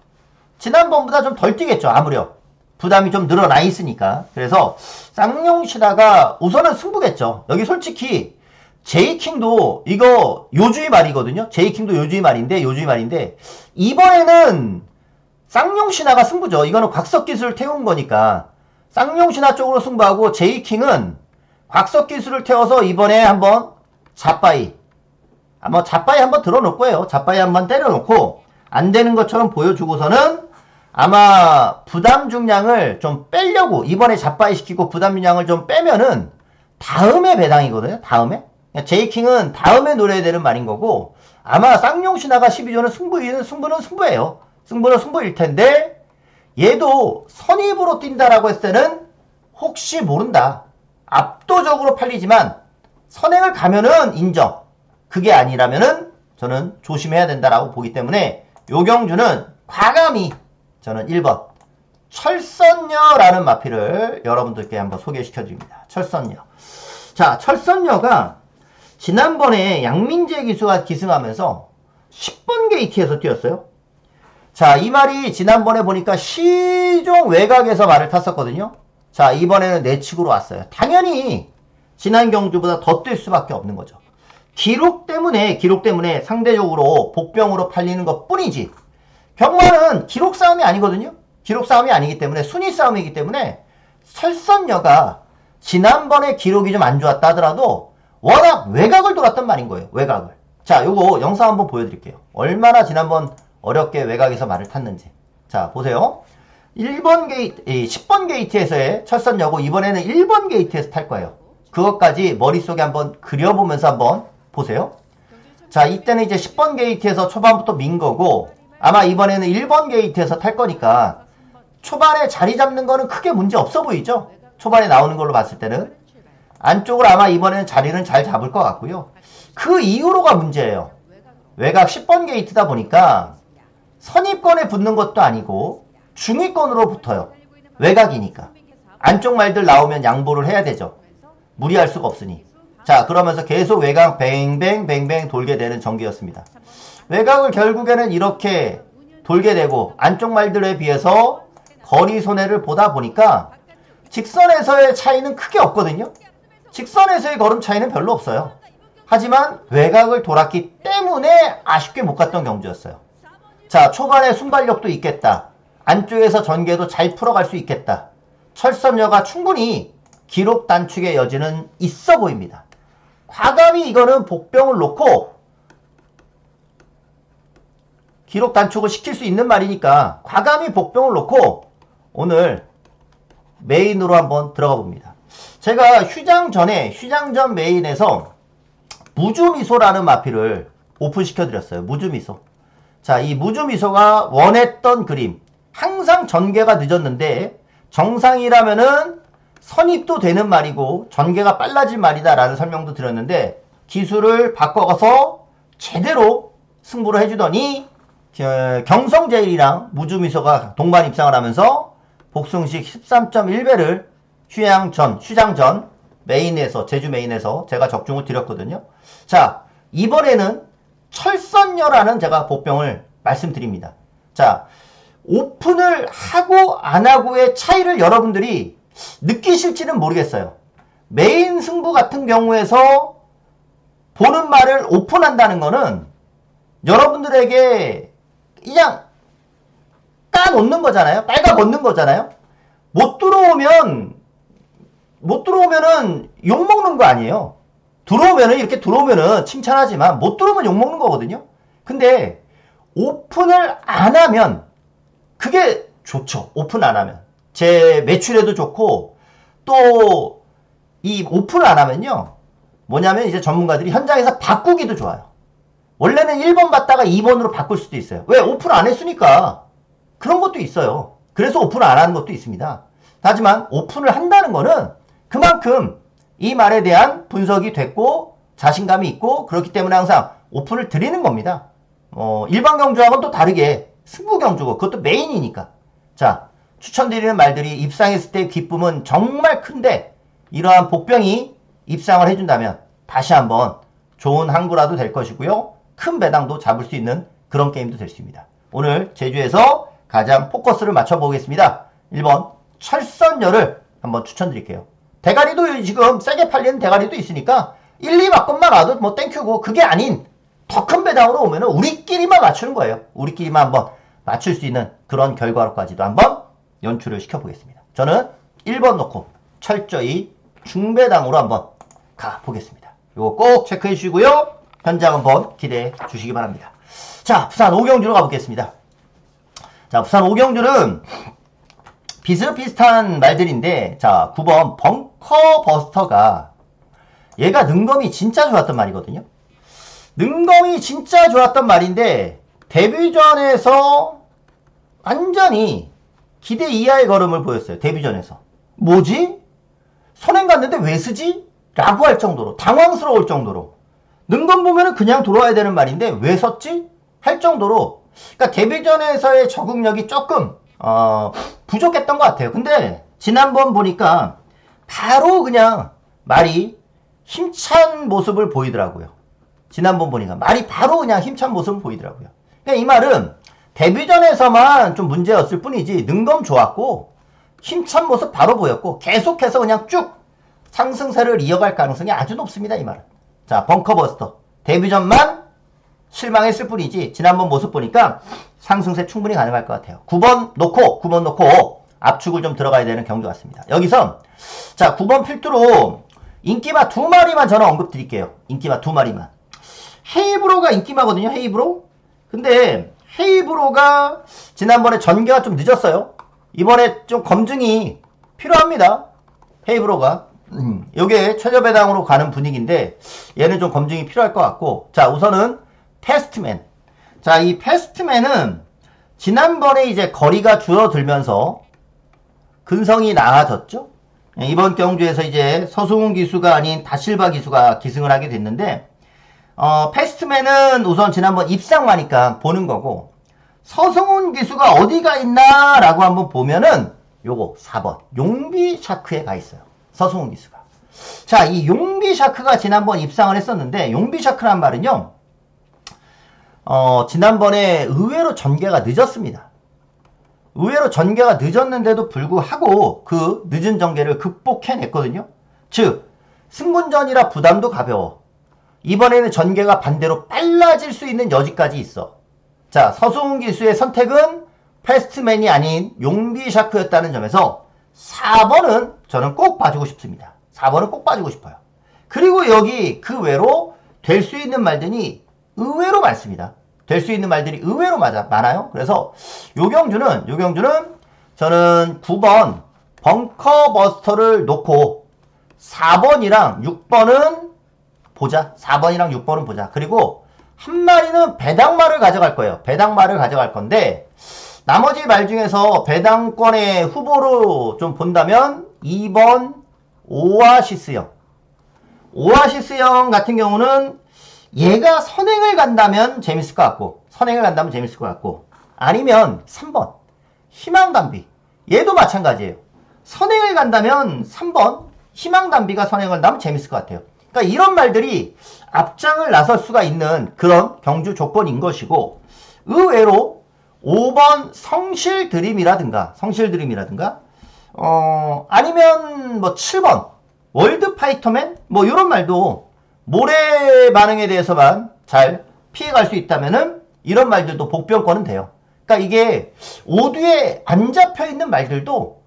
지난번보다 좀 덜 뛰겠죠. 아무렴 부담이 좀 늘어나 있으니까. 그래서 쌍용신화가 우선은 승부겠죠. 여기 솔직히 제이킹도 이거 요주의 말이거든요. 제이킹도 요주의 말인데 이번에는 쌍용신화가 승부죠. 이거는 곽석기술을 태운 거니까 쌍용신화 쪽으로 승부하고, 제이킹은 곽석기술을 태워서 이번에 한번 자빠이 한번 들어놓을 거예요. 자빠이 한번 때려놓고 안 되는 것처럼 보여주고서는 아마 부담 중량을 좀 빼려고, 이번에 자빠이 시키고 부담 중량을 좀 빼면은 다음에 배당이거든요. 다음에. 제이킹은 다음에 노려야 되는 말인 거고, 아마 쌍용신화가 12조는 승부는 승부예요. 승부는 승부일 텐데, 얘도 선입으로 뛴다라고 했을 때는 혹시 모른다. 압도적으로 팔리지만 선행을 가면은 인정. 그게 아니라면은 저는 조심해야 된다라고 보기 때문에 요 경주는 과감히 저는 1번 철선녀라는 마필을 여러분들께 한번 소개시켜 드립니다. 철선녀. 자, 철선녀가 지난번에 양민재 기수가 기승하면서 10번 게이트에서 뛰었어요. 자, 이 말이 지난번에 보니까 시종 외곽에서 말을 탔었거든요. 자, 이번에는 내측으로 왔어요. 당연히 지난 경주보다 더 뛸 수밖에 없는 거죠. 기록 때문에 상대적으로 복병으로 팔리는 것 뿐이지, 경마는 기록 싸움이 아니거든요. 기록 싸움이 아니기 때문에, 순위 싸움이기 때문에 철선녀가 지난번에 기록이 좀 안 좋았다 하더라도 워낙 외곽을 돌았단 말인 거예요. 외곽을. 자, 요거 영상 한번 보여드릴게요. 얼마나 지난번 어렵게 외곽에서 말을 탔는지. 자, 보세요. 10번 게이트에서의 철선녀고, 이번에는 1번 게이트에서 탈 거예요. 그것까지 머릿속에 한번 그려보면서 한번 보세요. 자, 이때는 이제 10번 게이트에서 초반부터 민 거고, 아마 이번에는 1번 게이트에서 탈 거니까 초반에 자리 잡는 거는 크게 문제 없어 보이죠? 초반에 나오는 걸로 봤을 때는. 안쪽으로 아마 이번에는 자리는 잘 잡을 것 같고요. 그 이후로가 문제예요. 외곽 10번 게이트다 보니까 선입권에 붙는 것도 아니고 중위권으로 붙어요. 외곽이니까. 안쪽 말들 나오면 양보를 해야 되죠. 무리할 수가 없으니. 자, 그러면서 계속 외곽 뱅뱅 돌게 되는 전개였습니다. 외곽을 결국에는 이렇게 돌게 되고, 안쪽 말들에 비해서 거리 손해를 보다 보니까 직선에서의 차이는 크게 없거든요. 직선에서의 걸음 차이는 별로 없어요. 하지만 외곽을 돌았기 때문에 아쉽게 못 갔던 경주였어요. 자, 초반에 순발력도 있겠다. 안쪽에서 전개도 잘 풀어갈 수 있겠다. 철선녀가 충분히 기록 단축의 여지는 있어 보입니다. 과감히 이거는 복병을 놓고 기록 단축을 시킬 수 있는 말이니까 과감히 복병을 놓고 오늘 메인으로 한번 들어가 봅니다. 제가 휴장 전 메인에서 무주미소라는 마필을 오픈시켜 드렸어요. 무주미소. 자, 이 무주미소가 원했던 그림. 항상 전개가 늦었는데 정상이라면은 선입도 되는 말이고 전개가 빨라진 말이다 라는 설명도 드렸는데, 기술을 바꿔서 제대로 승부를 해주더니 경성제일이랑 무주미소가 동반 입상을 하면서 복승식 13.1배를 휴장 전 메인에서, 제주 메인에서 제가 적중을 드렸거든요. 자, 이번에는 철선녀라는 제가 복병을 말씀드립니다. 자, 오픈을 하고 안 하고의 차이를 여러분들이 느끼실지는 모르겠어요. 메인 승부 같은 경우에서 보는 말을 오픈한다는 거는 여러분들에게 그냥 까놓는 거잖아요. 빨가 벗는 거잖아요. 못 들어오면은 욕먹는 거 아니에요. 이렇게 들어오면은 칭찬하지만 못 들어오면 욕먹는 거거든요. 근데 오픈을 안 하면 그게 좋죠. 오픈 안 하면. 제 매출에도 좋고, 또 이 오픈을 안 하면요, 뭐냐면 이제 전문가들이 현장에서 바꾸기도 좋아요. 원래는 1번 받다가 2번으로 바꿀 수도 있어요. 왜? 오픈 안 했으니까. 그런 것도 있어요. 그래서 오픈을 안 하는 것도 있습니다. 하지만 오픈을 한다는 거는 그만큼 이 말에 대한 분석이 됐고 자신감이 있고 그렇기 때문에 항상 오픈을 드리는 겁니다. 일반 경주하고는 또 다르게 승부 경주고 그것도 메인이니까. 자, 추천드리는 말들이 입상했을 때의 기쁨은 정말 큰데 이러한 복병이 입상을 해준다면 다시 한번 좋은 항구라도 될 것이고요. 큰 배당도 잡을 수 있는 그런 게임도 될 수 있습니다. 오늘 제주에서 가장 포커스를 맞춰보겠습니다. 1번 철선열을 한번 추천드릴게요. 대가리도 지금 세게 팔리는 대가리도 있으니까 1, 2바권만 와도 뭐 땡큐고 그게 아닌 더 큰 배당으로 오면은 우리끼리만 맞추는 거예요. 우리끼리만 한번 맞출 수 있는 그런 결과로까지도 한번 연출을 시켜보겠습니다. 저는 1번 놓고 철저히 중배당으로 한번 가보겠습니다. 이거 꼭 체크해 주시고요. 현장 한번 기대해 주시기 바랍니다. 자, 부산 오경주로 가보겠습니다. 자, 부산 오경주는 비슷비슷한 말들인데, 자, 9번 벙커버스터가 얘가 능검이 진짜 좋았던 말이거든요. 능검이 진짜 좋았던 말인데 데뷔전에서 완전히 기대 이하의 걸음을 보였어요. 데뷔전에서. 뭐지? 선행 갔는데 왜 쓰지? 라고 할 정도로 당황스러울 정도로 능검 보면은 그냥 돌아와야 되는 말인데 왜 썼지? 할 정도로 그러니까 데뷔전에서의 적응력이 조금 부족했던 것 같아요. 근데 지난번 보니까 바로 그냥 말이 힘찬 모습을 보이더라고요. 지난번 보니까 말이 바로 그냥 힘찬 모습을 보이더라고요. 그러니까 이 말은 데뷔전에서만 좀 문제였을 뿐이지 능검 좋았고 힘찬 모습 바로 보였고 계속해서 그냥 쭉 상승세를 이어갈 가능성이 아주 높습니다. 이 말은. 자, 벙커버스터 데뷔전만 실망했을 뿐이지 지난번 모습 보니까 상승세 충분히 가능할 것 같아요. 9번 놓고 압축을 좀 들어가야 되는 경주 같습니다. 여기서 자 9번 필두로 인기마 2마리만 저는 언급 드릴게요. 인기마 2마리만. 헤이브로가 인기마거든요. 헤이브로. 근데 헤이브로가 지난번에 전개가 좀 늦었어요. 이번에 좀 검증이 필요합니다. 헤이브로가. 요게 최저배당으로 가는 분위기인데 얘는 좀 검증이 필요할 것 같고 자 우선은 패스트맨. 자 이 패스트맨은 지난번에 이제 거리가 줄어들면서 근성이 나아졌죠. 이번 경주에서 이제 서승훈 기수가 아닌 다실바 기수가 기승을 하게 됐는데 패스트맨은 우선 지난번 입상하니까 보는 거고 서승훈 기수가 어디가 있나 라고 한번 보면은 요거 4번 용비 샤크에 가 있어요. 서승훈 기수가. 자, 이 용비 샤크가 지난번 입상을 했었는데 용비 샤크란 말은요. 지난번에 의외로 전개가 늦었습니다. 의외로 전개가 늦었는데도 불구하고 그 늦은 전개를 극복해냈거든요. 즉 승분전이라 부담도 가벼워. 이번에는 전개가 반대로 빨라질 수 있는 여지까지 있어. 자, 서승훈 기수의 선택은 패스트맨이 아닌 용비 샤크였다는 점에서 4번은 저는 꼭 봐주고 싶습니다. 4번은 꼭 봐주고 싶어요. 그리고 여기 그 외로 될 수 있는 말들이 의외로 많습니다. 될 수 있는 말들이 의외로 많아요. 그래서 요 경주는 저는 9번 벙커버스터를 놓고 4번이랑 6번은 보자. 4번이랑 6번은 보자. 그리고 한 마리는 배당말을 가져갈 거예요. 배당말을 가져갈 건데 나머지 말 중에서 배당권의 후보로 좀 본다면 2번 오아시스형. 오아시스형 같은 경우는 얘가 선행을 간다면 재밌을 것 같고 아니면 3번 희망담비. 얘도 마찬가지예요. 선행을 간다면 3번 희망담비가 선행을 간다면 재밌을 것 같아요. 그러니까 이런 말들이 앞장을 나설 수가 있는 그런 경주 조건인 것이고 의외로 5번 성실드림이라든가 아니면 뭐 7번 월드파이터맨 뭐 이런 말도 모래 반응에 대해서만 잘 피해갈 수 있다면은 이런 말들도 복병권은 돼요. 그러니까 이게 오두에 안 잡혀있는 말들도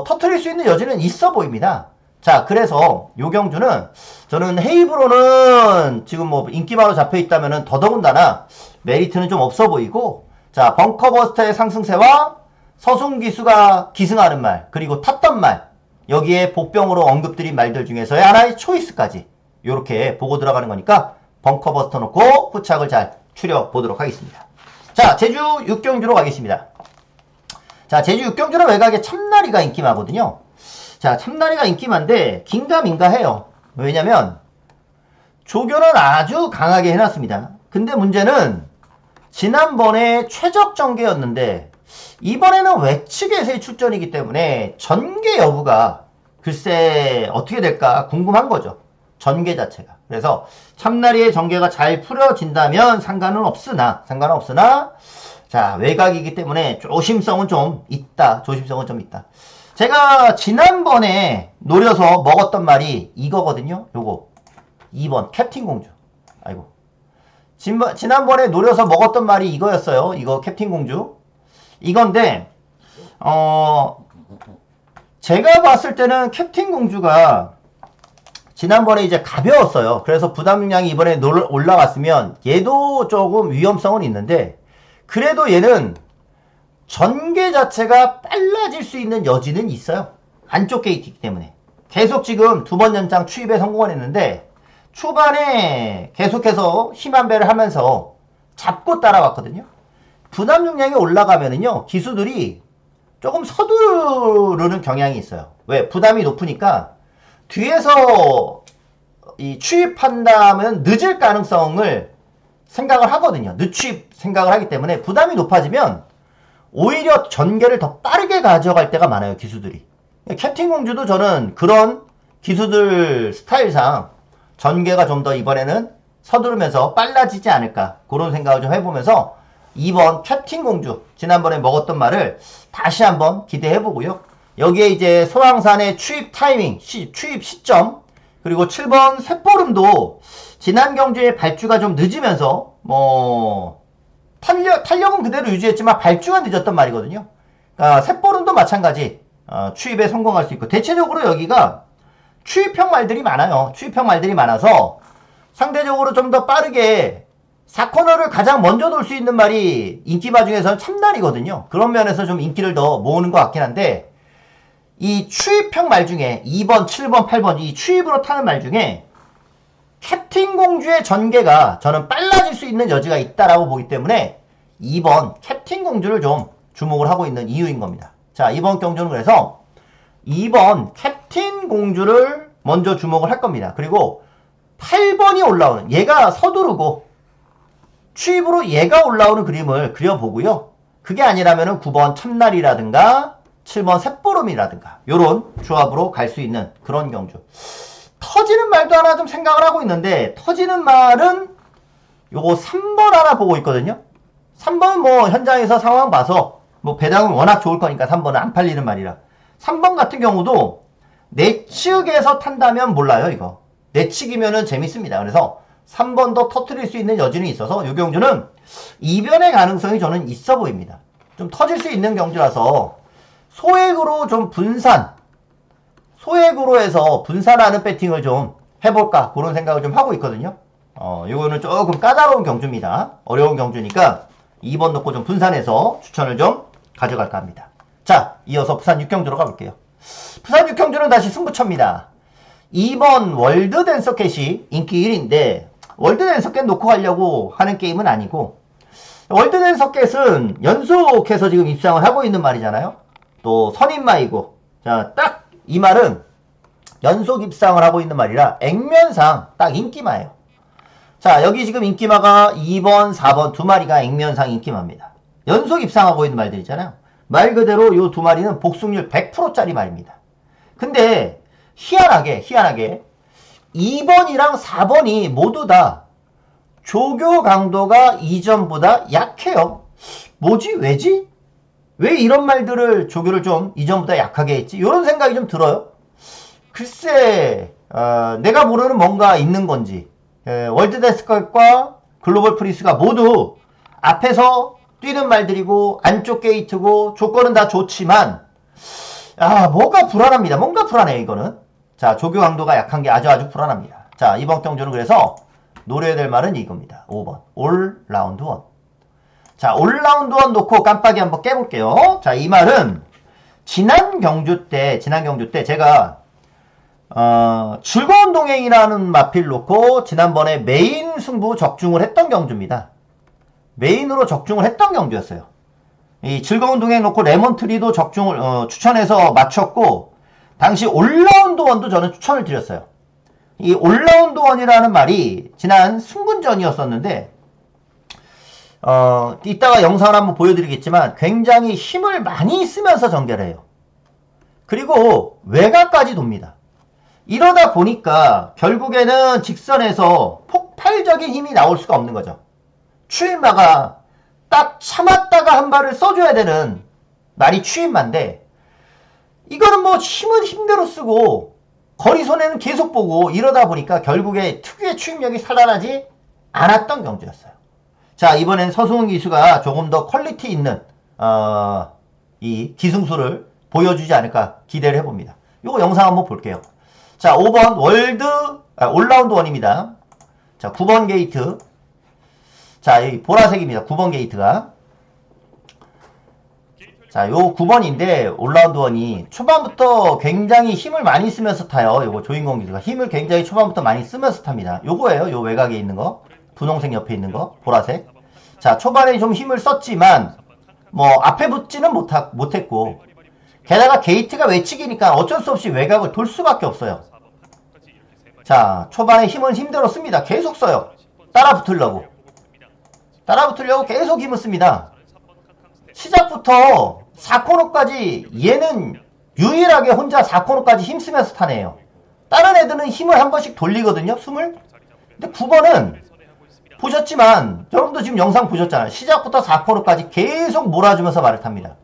터트릴 수 있는 여지는 있어 보입니다. 자, 그래서 요 경주는 저는 헤이브로는 지금 뭐 인기마로 잡혀있다면은 더더군다나 메리트는 좀 없어 보이고 자, 벙커버스터의 상승세와 서승훈 기수가 기승하는 말 그리고 탔던 말 여기에 복병으로 언급드린 말들 중에서의 하나의 초이스까지 요렇게 보고 들어가는 거니까 벙커버스터 놓고 후착을 잘 추려보도록 하겠습니다. 자, 제주 6경주로 가겠습니다. 자, 제주 6경주는 외곽에 참나리가 인기마거든요. 자, 참나리가 인기마인데 긴가민가 해요. 왜냐면 조교는 아주 강하게 해놨습니다. 근데 문제는 지난번에 최적 전개였는데 이번에는 외측에서의 출전이기 때문에 전개 여부가 글쎄 어떻게 될까 궁금한 거죠. 전개 자체가. 그래서 참나리의 전개가 잘 풀어진다면 상관은 없으나 자, 외곽이기 때문에 조심성은 좀 있다. 제가 지난번에 노려서 먹었던 말이 이거거든요. 요거 2번 캡틴 공주. 아이고. 지난번에 노려서 먹었던 말이 이거였어요. 이거 캡틴 공주. 이건데 제가 봤을 때는 캡틴 공주가 지난번에 이제 가벼웠어요. 그래서 부담량이 이번에 올라갔으면 얘도 조금 위험성은 있는데 그래도 얘는 전개 자체가 빨라질 수 있는 여지는 있어요. 안쪽 게이트이기 때문에. 계속 지금 2번 연장 추입에 성공을 했는데 초반에 계속해서 힘한 배를 하면서 잡고 따라왔거든요. 부담 용량이 올라가면은요, 기수들이 조금 서두르는 경향이 있어요. 왜? 부담이 높으니까 뒤에서 이 추입한다면 늦을 가능성을 생각을 하거든요. 늦추입 생각을 하기 때문에 부담이 높아지면 오히려 전개를 더 빠르게 가져갈 때가 많아요, 기수들이. 캡틴 공주도 저는 그런 기수들 스타일상 전개가 좀 더 이번에는 서두르면서 빨라지지 않을까 그런 생각을 좀 해보면서 2번 캡틴 공주 지난번에 먹었던 말을 다시 한번 기대해보고요. 여기에 이제 소왕산의 추입 타이밍, 추입 시점 그리고 7번 쇳보름도 지난 경주에 발주가 좀 늦으면서 탄력은 그대로 유지했지만 발주가 늦었던 말이거든요. 그러니까 쇳보름도 마찬가지 추입에 성공할 수 있고 대체적으로 여기가 추입형 말들이 많아요. 추입형 말들이 많아서 상대적으로 좀 더 빠르게 4코너를 가장 먼저 돌 수 있는 말이 인기마 중에서는 참날이거든요. 그런 면에서 좀 인기를 더 모으는 것 같긴 한데 이 추입형 말 중에 2번, 7번, 8번 이 추입으로 타는 말 중에 캡틴 공주의 전개가 저는 빨라질 수 있는 여지가 있다라고 보기 때문에 2번 캡틴 공주를 좀 주목을 하고 있는 이유인 겁니다. 자, 이번 경주는 그래서 2번 캡틴 공주를 먼저 주목을 할 겁니다. 그리고 8번이 올라오는 얘가 서두르고 추입으로 얘가 올라오는 그림을 그려보고요. 그게 아니라면 9번 참날이라든가 7번 쇳보름이라든가 요런 조합으로 갈 수 있는 그런 경주. 터지는 말도 하나 좀 생각을 하고 있는데 터지는 말은 요거 3번 하나 보고 있거든요. 3번은 뭐 현장에서 상황 봐서 뭐 배당은 워낙 좋을 거니까 3번은 안 팔리는 말이라 3번 같은 경우도 내측에서 탄다면 몰라요. 이거 내측이면은 재밌습니다. 그래서 3번도 터트릴 수 있는 여지는 있어서 이 경주는 이변의 가능성이 저는 있어 보입니다. 좀 터질 수 있는 경주라서 소액으로 좀 소액으로 해서 분산하는 배팅을 좀 해볼까 그런 생각을 좀 하고 있거든요. 이거는 조금 까다로운 경주입니다. 어려운 경주니까 2번 놓고 좀 분산해서 추천을 좀 가져갈까 합니다. 자, 이어서 부산 6경주로 가볼게요. 부산 6경주는 다시 승부처입니다. 2번 월드 댄서캣이 인기 1위인데 월드 댄서캣 놓고 가려고 하는 게임은 아니고 월드 댄서캣은 연속해서 지금 입상을 하고 있는 말이잖아요. 또 선임마이고 자, 딱 이 말은 연속 입상을 하고 있는 말이라 액면상 딱 인기마예요. 자, 여기 지금 인기마가 2번, 4번 두 마리가 액면상 인기마입니다. 연속 입상하고 있는 말들 있잖아요. 말 그대로 요 두 마리는 복승률 100%짜리 말입니다. 근데 희한하게 2번이랑 4번이 모두 다 조교 강도가 이전보다 약해요. 뭐지? 왜지? 왜 이런 말들을 조교를 좀 이전보다 약하게 했지? 이런 생각이 좀 들어요. 글쎄 내가 모르는 뭔가 있는 건지 월드 데스컷과 글로벌 프리스가 모두 앞에서 뛰는 말들이고 안쪽 게이트고 조건은 다 좋지만 뭐가 불안합니다. 뭔가 불안해요. 이거는. 자, 조교 강도가 약한 게 아주 불안합니다. 자, 이번 경주는 그래서 노려야 될 말은 이겁니다. 5번 올 라운드 1. 자, 올 라운드 1 놓고 깜빡이 한번 깨볼게요. 자, 이 말은 지난 경주 때 제가 즐거운 동행이라는 마필 놓고 지난번에 메인 승부 적중을 했던 경주입니다. 메인으로 적중을 했던 경주였어요. 이 즐거운 동행 놓고 레몬트리도 적중을 추천해서 맞췄고 당시 올라운드 1도 저는 추천을 드렸어요. 이 올라운드 올라운드원이라는 말이 지난 승군전이었었는데 이따가 영상을 한번 보여드리겠지만 굉장히 힘을 많이 쓰면서 전개를 해요. 그리고 외곽까지 돕니다. 이러다 보니까 결국에는 직선에서 폭발적인 힘이 나올 수가 없는 거죠. 추임마가 딱 참았다가 한 발을 써줘야 되는 말이 추임마인데 이거는 뭐 힘은 힘대로 쓰고 거리 손해는 계속 보고 이러다 보니까 결국에 특유의 추임력이 살아나지 않았던 경주였어요. 자, 이번엔 서승훈 기수가 조금 더 퀄리티 있는 이 기승수를 보여주지 않을까 기대를 해봅니다. 요거 영상 한번 볼게요. 자, 5번 올라운드 원입니다. 자, 9번 게이트. 자, 이 보라색입니다. 9번 게이트가. 자, 요 9번인데 올라운드 원이 초반부터 굉장히 힘을 많이 쓰면서 타요. 요거 조인공 기수가 힘을 굉장히 초반부터 많이 쓰면서 탑니다. 요거예요. 요 외곽에 있는 거. 분홍색 옆에 있는 거. 보라색. 자, 초반에 좀 힘을 썼지만 뭐 앞에 붙지는 못했고 게다가 게이트가 외치기니까 어쩔 수 없이 외곽을 돌 수밖에 없어요. 자, 초반에 힘은 힘대로 씁니다. 계속 써요. 따라 붙으려고 계속 힘을 씁니다. 시작부터 4코너까지 얘는 유일하게 혼자 4코너까지 힘쓰면서 타네요. 다른 애들은 힘을 한 번씩 돌리거든요. 숨을. 근데 9번은 보셨지만 여러분도 지금 영상 보셨잖아요. 시작부터 4코너까지 계속 몰아주면서 말을 탑니다.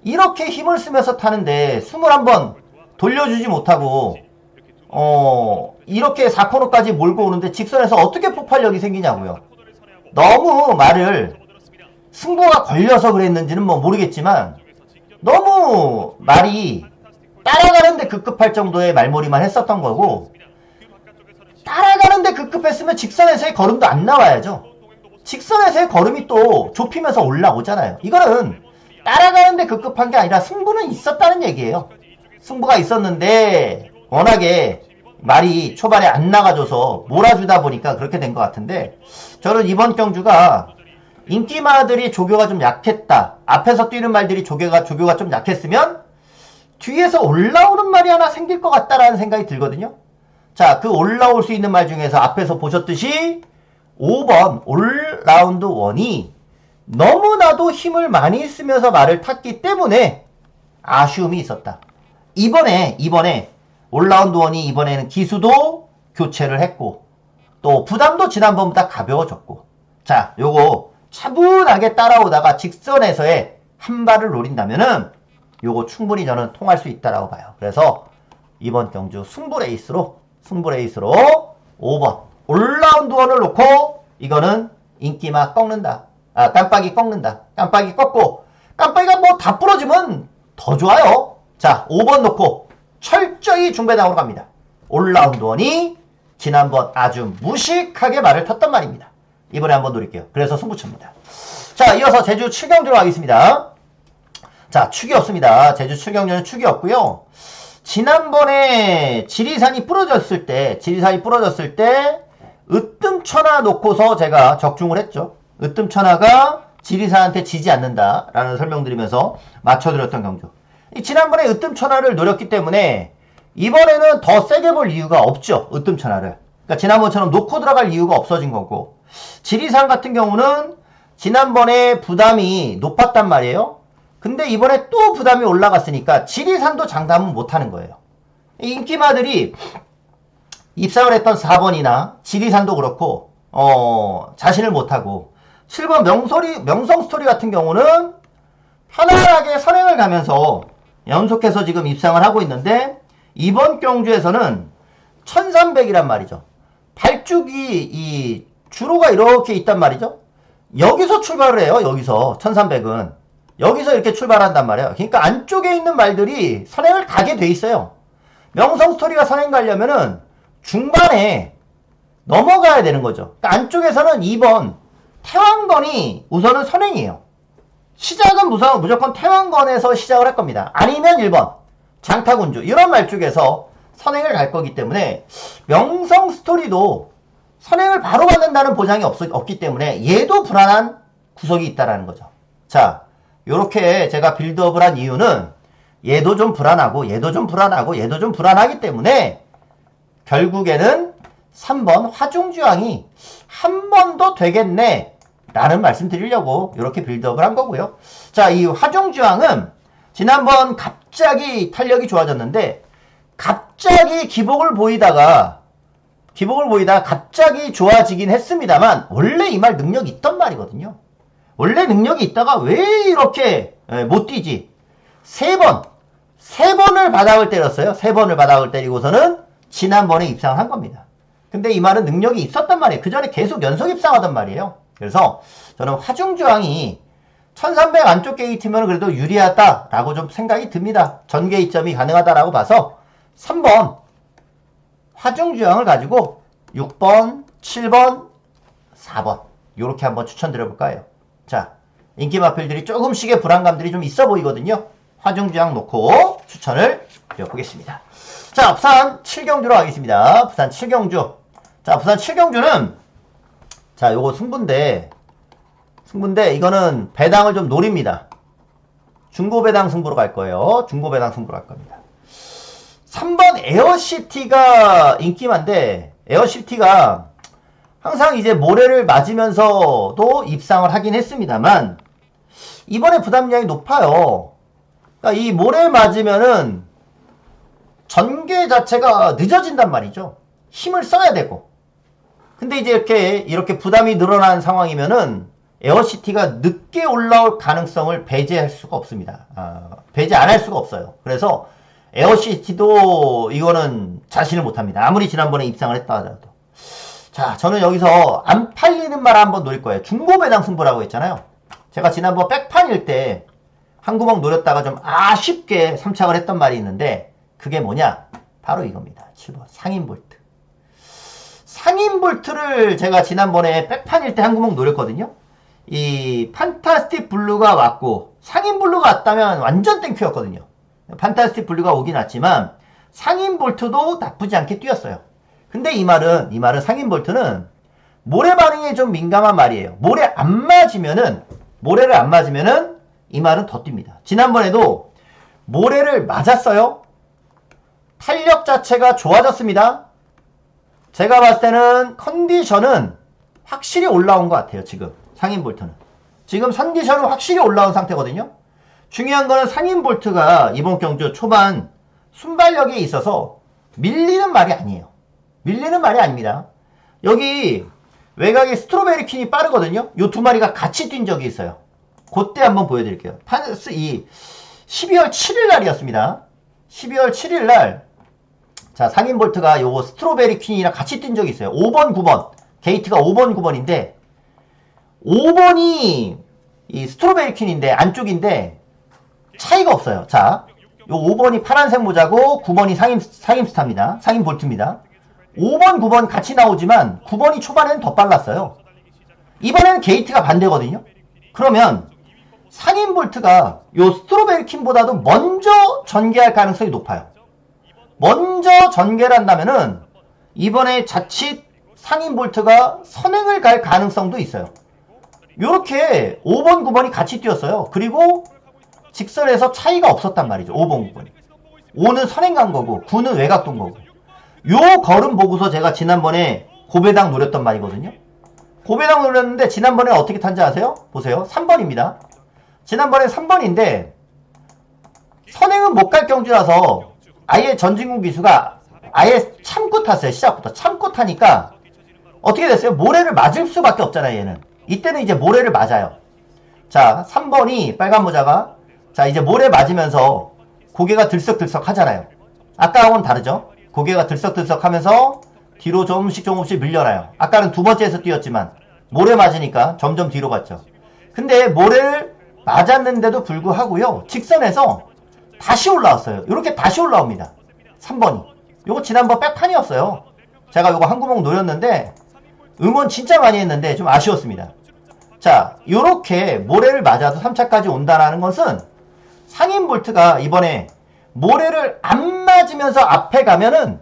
이렇게 힘을 쓰면서 타는데 숨을 한번 돌려주지 못하고 이렇게 4코너까지 몰고 오는데 직선에서 어떻게 폭발력이 생기냐고요. 너무 말을 승부가 걸려서 그랬는지는 뭐 모르겠지만 너무 말이 따라가는데 급급할 정도의 말몰이만 했었던 거고 따라가는데 급급했으면 직선에서의 걸음도 안 나와야죠. 직선에서의 걸음이 또 좁히면서 올라오잖아요. 이거는 따라가는데 급급한 게 아니라 승부는 있었다는 얘기예요. 승부가 있었는데 워낙에 말이 초반에 안 나가줘서 몰아주다 보니까 그렇게 된 것 같은데 저는 이번 경주가 인기마들이 조교가 좀 약했다. 앞에서 뛰는 말들이 조교가 좀 약했으면 뒤에서 올라오는 말이 하나 생길 것 같다라는 생각이 들거든요. 자, 그 올라올 수 있는 말 중에서 앞에서 보셨듯이 5번 올라운드 원이 너무나도 힘을 많이 쓰면서 말을 탔기 때문에 아쉬움이 있었다. 이번에 올라운드 원이 이번에는 기수도 교체를 했고 또 부담도 지난번보다 가벼워졌고 자, 요거 차분하게 따라오다가 직선에서의 한 발을 노린다면은 요거 충분히 저는 통할 수 있다라고 봐요. 그래서 이번 경주 승부 레이스로 5번 올라운드 원을 놓고 이거는 인기마 꺾는다. 깜빡이 꺾는다. 깜빡이 꺾고 깜빡이가 뭐 다 부러지면 더 좋아요. 자, 5번 놓고 철저히 중배당으로 갑니다. 올라운드 원이 지난번 아주 무식하게 말을 탔단 말입니다. 이번에 한번 노릴게요. 그래서 승부처입니다. 자, 이어서 제주 7경주로 가겠습니다. 자, 축이 없습니다. 제주 7경주는 축이 없고요. 지난번에 지리산이 부러졌을 때 으뜸천하 놓고서 제가 적중을 했죠. 으뜸천하가 지리산한테 지지 않는다라는 설명드리면서 맞춰드렸던 경주. 지난번에 으뜸천하를 노렸기 때문에 이번에는 더 세게 볼 이유가 없죠. 으뜸천하를. 그러니까 지난번처럼 놓고 들어갈 이유가 없어진 거고 지리산 같은 경우는 지난번에 부담이 높았단 말이에요. 근데 이번에 또 부담이 올라갔으니까 지리산도 장담은 못하는 거예요. 인기마들이 입상을 했던 4번이나 지리산도 그렇고 자신을 못하고 7번 명성스토리 같은 경우는 편안하게 선행을 가면서 연속해서 지금 입상을 하고 있는데 이번 경주에서는 1300이란 말이죠. 발죽이 이 주로가 이렇게 있단 말이죠. 여기서 출발을 해요. 여기서 1300은 여기서 이렇게 출발한단 말이에요. 그러니까 안쪽에 있는 말들이 선행을 가게 돼 있어요. 명성스토리가 선행 가려면은 중반에 넘어가야 되는 거죠. 그러니까 안쪽에서는 2번 태왕건이 우선은 선행이에요. 시작은 무조건 태왕건에서 시작을 할 겁니다. 아니면 1번 장타군주 이런 말 쪽에서 선행을 갈 거기 때문에 명성스토리도 선행을 바로 받는다는 보장이 없기 때문에 얘도 불안한 구석이 있다라는 거죠. 자, 요렇게 제가 빌드업을 한 이유는 얘도 좀 불안하고 얘도 좀 불안하기 때문에 결국에는 3번 화중주항이 한 번 더 되겠네 라는 말씀 드리려고 이렇게 빌드업을 한 거고요. 자, 이 화중주항은 지난번 갑자기 탄력이 좋아졌는데 갑자기 기복을 보이다가 갑자기 좋아지긴 했습니다만 원래 이 말 능력이 있던 말이거든요. 원래 능력이 있다가 왜 이렇게 못 뛰지? 세 번을 바닥을 때렸어요. 세 번을 바닥을 때리고서는 지난번에 입상을 한 겁니다. 근데 이 말은 능력이 있었단 말이에요. 그 전에 계속 연속 입상하던 말이에요. 그래서 저는 화중저항이 1300 안쪽 게이트면 그래도 유리하다라고 좀 생각이 듭니다. 전개이점이 가능하다라고 봐서 3번 화중저항을 가지고 6번, 7번, 4번 이렇게 한번 추천드려볼까 해요. 자, 인기 마필들이 조금씩의 불안감들이 좀 있어 보이거든요. 화중저항 놓고 추천을 드려보겠습니다. 자, 부산 7경주로 가겠습니다. 부산 7경주. 자, 부산 7경주는 자, 요거 승부인데 이거는 배당을 좀 노립니다. 중고 배당 승부로 갈 거예요. 중고 배당 승부로 갈 겁니다. 3번 에어시티가 인기만데 에어시티가 항상 이제 모래를 맞으면서도 입상을 하긴 했습니다만 이번에 부담량이 높아요. 그러니까 이 모래 맞으면은 전개 자체가 늦어진단 말이죠. 힘을 써야 되고. 근데 이제 이렇게 부담이 늘어난 상황이면은 에어시티가 늦게 올라올 가능성을 배제할 수가 없습니다. 배제 안 할 수가 없어요. 그래서 에어시티도 이거는 자신을 못합니다. 아무리 지난번에 입상을 했다 하더라도. 자, 저는 여기서 안 팔리는 말 한번 노릴 거예요. 중고 배당 승부라고 했잖아요. 제가 지난번 백판일 때 한 구멍 노렸다가 좀 아쉽게 삼착을 했던 말이 있는데 그게 뭐냐? 바로 이겁니다. 7번 상인볼트. 상인볼트를 제가 지난번에 백판일 때 한 구멍 노렸거든요. 이 판타스틱 블루가 왔고 상인블루가 왔다면 완전 땡큐였거든요. 판타스틱 블루가 오긴 왔지만 상인볼트도 나쁘지 않게 뛰었어요. 근데 이 말은 상인볼트는 모래 반응에 좀 민감한 말이에요. 모래를 안 맞으면은 이 말은 더 뜁니다. 지난번에도 모래를 맞았어요. 탄력 자체가 좋아졌습니다. 제가 봤을 때는 컨디션은 확실히 올라온 것 같아요. 지금 상인볼트는. 지금 컨디션은 확실히 올라온 상태거든요. 중요한 거는 상인볼트가 이번 경주 초반 순발력에 있어서 밀리는 말이 아니에요. 밀리는 말이 아닙니다. 여기 외곽에 스트로베리 퀸이 빠르거든요. 요 두 마리가 같이 뛴 적이 있어요. 그때 한번 보여드릴게요. 12월 7일 날이었습니다. 12월 7일 날 자, 상인볼트가 요거 스트로베리 퀸이랑 같이 뛴 적이 있어요. 5번, 9번. 게이트가 5번, 9번인데 5번이 이 스트로베리 퀸인데 안쪽인데 차이가 없어요. 자, 요 5번이 파란색 모자고 9번이 상임스타입니다. 상임볼트입니다. 5번, 9번 같이 나오지만 9번이 초반에는 더 빨랐어요. 이번에는 게이트가 반대거든요. 그러면 상임볼트가 요 스트로베리 퀸보다도 먼저 전개할 가능성이 높아요. 먼저 전개를 한다면은 이번에 자칫 상임볼트가 선행을 갈 가능성도 있어요. 요렇게 5번, 9번이 같이 뛰었어요. 그리고 직선에서 차이가 없었단 말이죠. 5번, 9번이. 5는 선행 간 거고 9는 외곽 돈 거고. 요 걸음 보고서 제가 지난번에 고배당 노렸던 말이거든요. 고배당 노렸는데 지난번에 어떻게 탄지 아세요? 보세요. 3번입니다. 지난번에 3번인데 선행은 못 갈 경주라서 아예 전진국 기수가 아예 참고 탔어요. 시작부터 참고 타니까 어떻게 됐어요? 모래를 맞을 수밖에 없잖아요. 얘는. 이때는 이제 모래를 맞아요. 자, 3번이 빨간 모자가 자, 이제 모래 맞으면서 고개가 들썩들썩 하잖아요. 아까하고는 다르죠? 고개가 들썩들썩 하면서 뒤로 조금씩 밀려나요. 아까는 두 번째에서 뛰었지만 모래 맞으니까 점점 뒤로 갔죠. 근데 모래를 맞았는데도 불구하고요. 직선에서 다시 올라왔어요. 이렇게 다시 올라옵니다. 3번이. 요거 지난번 백판이었어요. 제가 요거 한 구멍 노렸는데 응원 진짜 많이 했는데 좀 아쉬웠습니다. 자, 요렇게 모래를 맞아서 3차까지 온다는 것은 상인볼트가 이번에 모래를 안 맞으면서 앞에 가면은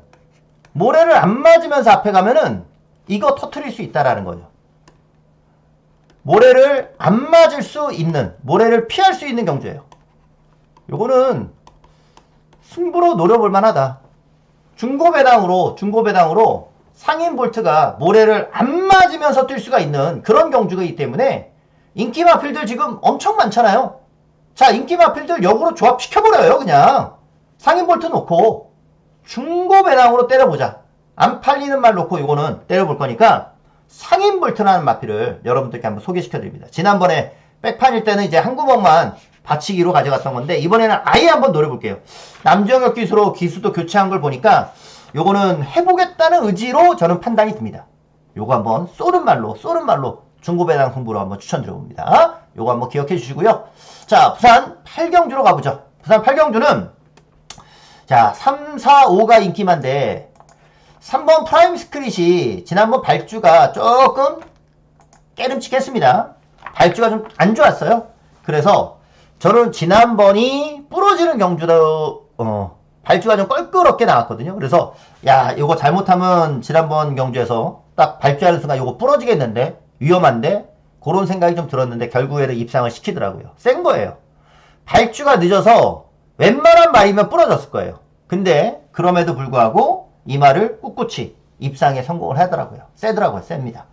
이거 터트릴 수 있다라는 거죠. 모래를 안 맞을 수 있는, 모래를 피할 수 있는 경주예요. 요거는 승부로 노려볼 만하다. 중고배당으로 상인 볼트가 모래를 안 맞으면서 뛸 수가 있는 그런 경주이기 때문에 인기 마필들 지금 엄청 많잖아요. 자, 인기 마필들 역으로 조합시켜버려요. 그냥 상인 볼트 놓고 중고 배낭으로 때려보자. 안 팔리는 말 놓고 이거는 때려볼 거니까 상인 볼트라는 마필을 여러분들께 한번 소개시켜드립니다. 지난번에 백판일 때는 이제 한 구멍만 받치기로 가져갔던 건데 이번에는 아예 한번 노려볼게요. 남정혁 기수로 기수도 교체한 걸 보니까 요거는 해보겠다는 의지로 저는 판단이 듭니다. 요거 한번 쏘는 말로 중고배당 승부로 한번 추천드려봅니다. 요거 한번 기억해 주시고요. 자, 부산 8경주로 가보죠. 부산 8경주는 자 3, 4, 5가 인기만데 3번 프라임 스크릿이 지난번 발주가 조금 깨름칙했습니다. 발주가 좀 안 좋았어요. 그래서 저는 지난번이 부러지는 경주도 발주가 좀 껄끄럽게 나왔거든요. 그래서 야 이거 잘못하면 지난번 경주에서 딱 발주하는 순간 이거 부러지겠는데 위험한데 그런 생각이 좀 들었는데 결국에는 입상을 시키더라고요. 센 거예요. 발주가 늦어서 웬만한 말이면 부러졌을 거예요. 근데 그럼에도 불구하고 이 말을 꿋꿋이 입상에 성공을 하더라고요. 세더라고요. 셉니다.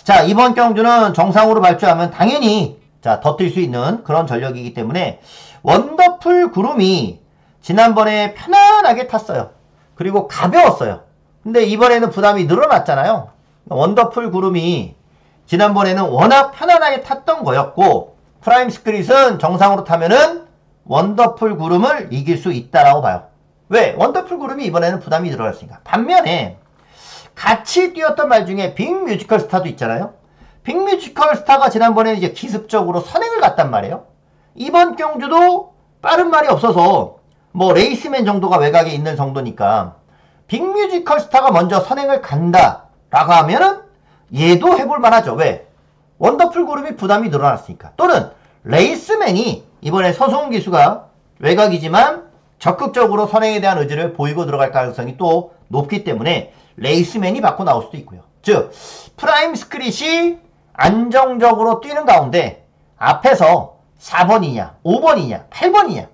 자, 이번 경주는 정상으로 발주하면 당연히 자, 더 뛸 수 있는 그런 전력이기 때문에 원더풀 구름이 지난번에 편안하게 탔어요. 그리고 가벼웠어요. 근데 이번에는 부담이 늘어났잖아요. 원더풀 구름이 지난번에는 워낙 편안하게 탔던 거였고 프라임 스크릿은 정상으로 타면은 원더풀 구름을 이길 수 있다라고 봐요. 왜? 원더풀 구름이 이번에는 부담이 늘어났으니까. 반면에 같이 뛰었던 말 중에 빅 뮤지컬 스타도 있잖아요. 빅 뮤지컬 스타가 지난번에 이제 기습적으로 선행을 갔단 말이에요. 이번 경주도 빠른 말이 없어서 뭐 레이스맨 정도가 외곽에 있는 정도니까 빅 뮤지컬 스타가 먼저 선행을 간다라고 하면은 얘도 해볼 만하죠. 왜? 원더풀 그룹이 부담이 늘어났으니까. 또는 레이스맨이 이번에 서성훈 기수가 외곽이지만 적극적으로 선행에 대한 의지를 보이고 들어갈 가능성이 또 높기 때문에 레이스맨이 받고 나올 수도 있고요. 즉 프라임 스크릿이 안정적으로 뛰는 가운데 앞에서 4번이냐 5번이냐 8번이냐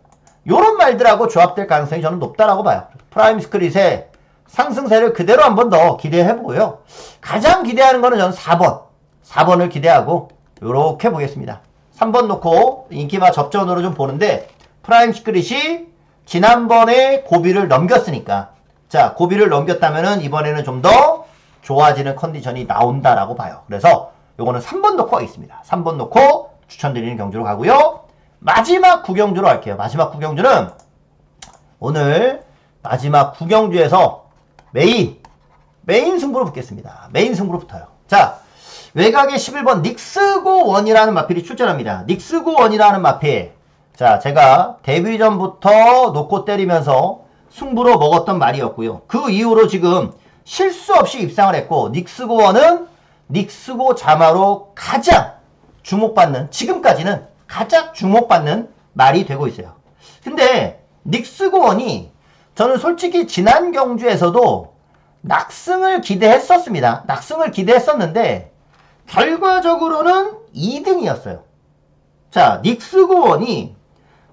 요런 말들하고 조합될 가능성이 저는 높다라고 봐요. 프라임 스크릿의 상승세를 그대로 한 번 더 기대해보고요. 가장 기대하는 거는 저는 4번을 기대하고 요렇게 보겠습니다. 3번 놓고 인기마 접전으로 좀 보는데 프라임 스크릿이 지난번에 고비를 넘겼으니까 자 고비를 넘겼다면은 이번에는 좀 더 좋아지는 컨디션이 나온다라고 봐요. 그래서 요거는 3번 놓고 하겠습니다. 3번 놓고 추천드리는 경주로 가고요. 마지막 9경주로 할게요. 마지막 9경주는 오늘 마지막 9경주에서 메인 승부로 붙겠습니다. 메인 승부로 붙어요. 자, 외곽에 11번 닉스고 원이라는 마필이 출전합니다. 닉스고 원이라는 마필. 자, 제가 데뷔 전부터 놓고 때리면서 승부로 먹었던 말이었고요. 그 이후로 지금 실수 없이 입상을 했고 닉스고 원은 닉스고 자마로 가장 주목받는 지금까지는 가장 주목받는 말이 되고 있어요. 근데 닉스고 원이 저는 솔직히 지난 경주에서도 낙승을 기대했었습니다. 낙승을 기대했었는데 결과적으로는 2등이었어요. 자, 닉스고 원이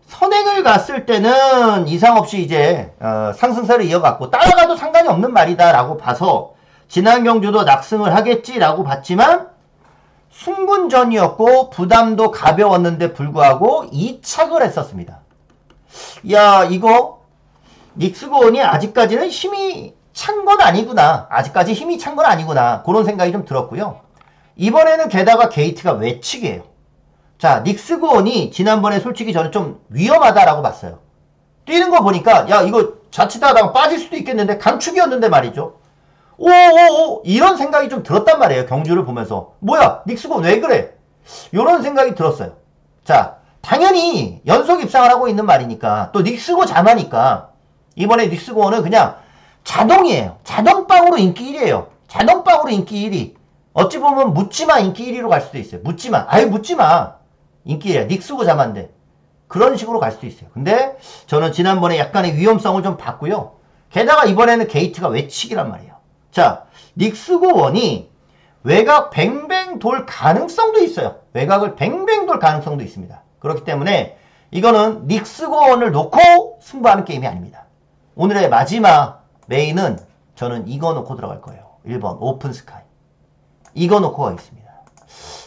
선행을 갔을 때는 이상 없이 이제 상승세를 이어갔고 따라가도 상관이 없는 말이다라고 봐서 지난 경주도 낙승을 하겠지라고 봤지만 승분전이었고 부담도 가벼웠는데 불구하고 2착을 했었습니다. 야 이거 닉스고원이 아직까지는 힘이 찬 건 아니구나. 아직까지 힘이 찬 건 아니구나. 그런 생각이 좀 들었고요. 이번에는 게다가 게이트가 외측이에요. 자, 닉스고원이 지난번에 솔직히 저는 좀 위험하다라고 봤어요. 뛰는 거 보니까 야 이거 자칫하다가 빠질 수도 있겠는데 강축이었는데 말이죠. 오오오 이런 생각이 좀 들었단 말이에요. 경주를 보면서 뭐야 닉스고원 왜 그래? 이런 생각이 들었어요. 자, 당연히 연속 입상을 하고 있는 말이니까 또 닉스고 자마니까 이번에 닉스고원은 그냥 자동이에요. 자동빵으로 인기 1위에요. 자동빵으로 인기 1위. 어찌 보면 묻지마 인기 1위로 갈 수도 있어요. 묻지마. 아유 묻지마. 인기 1위야. 닉스고 자만데. 그런 식으로 갈 수도 있어요. 근데 저는 지난번에 약간의 위험성을 좀 봤고요. 게다가 이번에는 게이트가 외측이란 말이에요. 자, 닉스고 원이 외곽 뱅뱅 돌 가능성도 있어요. 외곽을 뱅뱅 돌 가능성도 있습니다. 그렇기 때문에 이거는 닉스고 원을 놓고 승부하는 게임이 아닙니다. 오늘의 마지막 메인은 저는 이거 놓고 들어갈 거예요. 1번 오픈스카이. 이거 놓고 가겠습니다.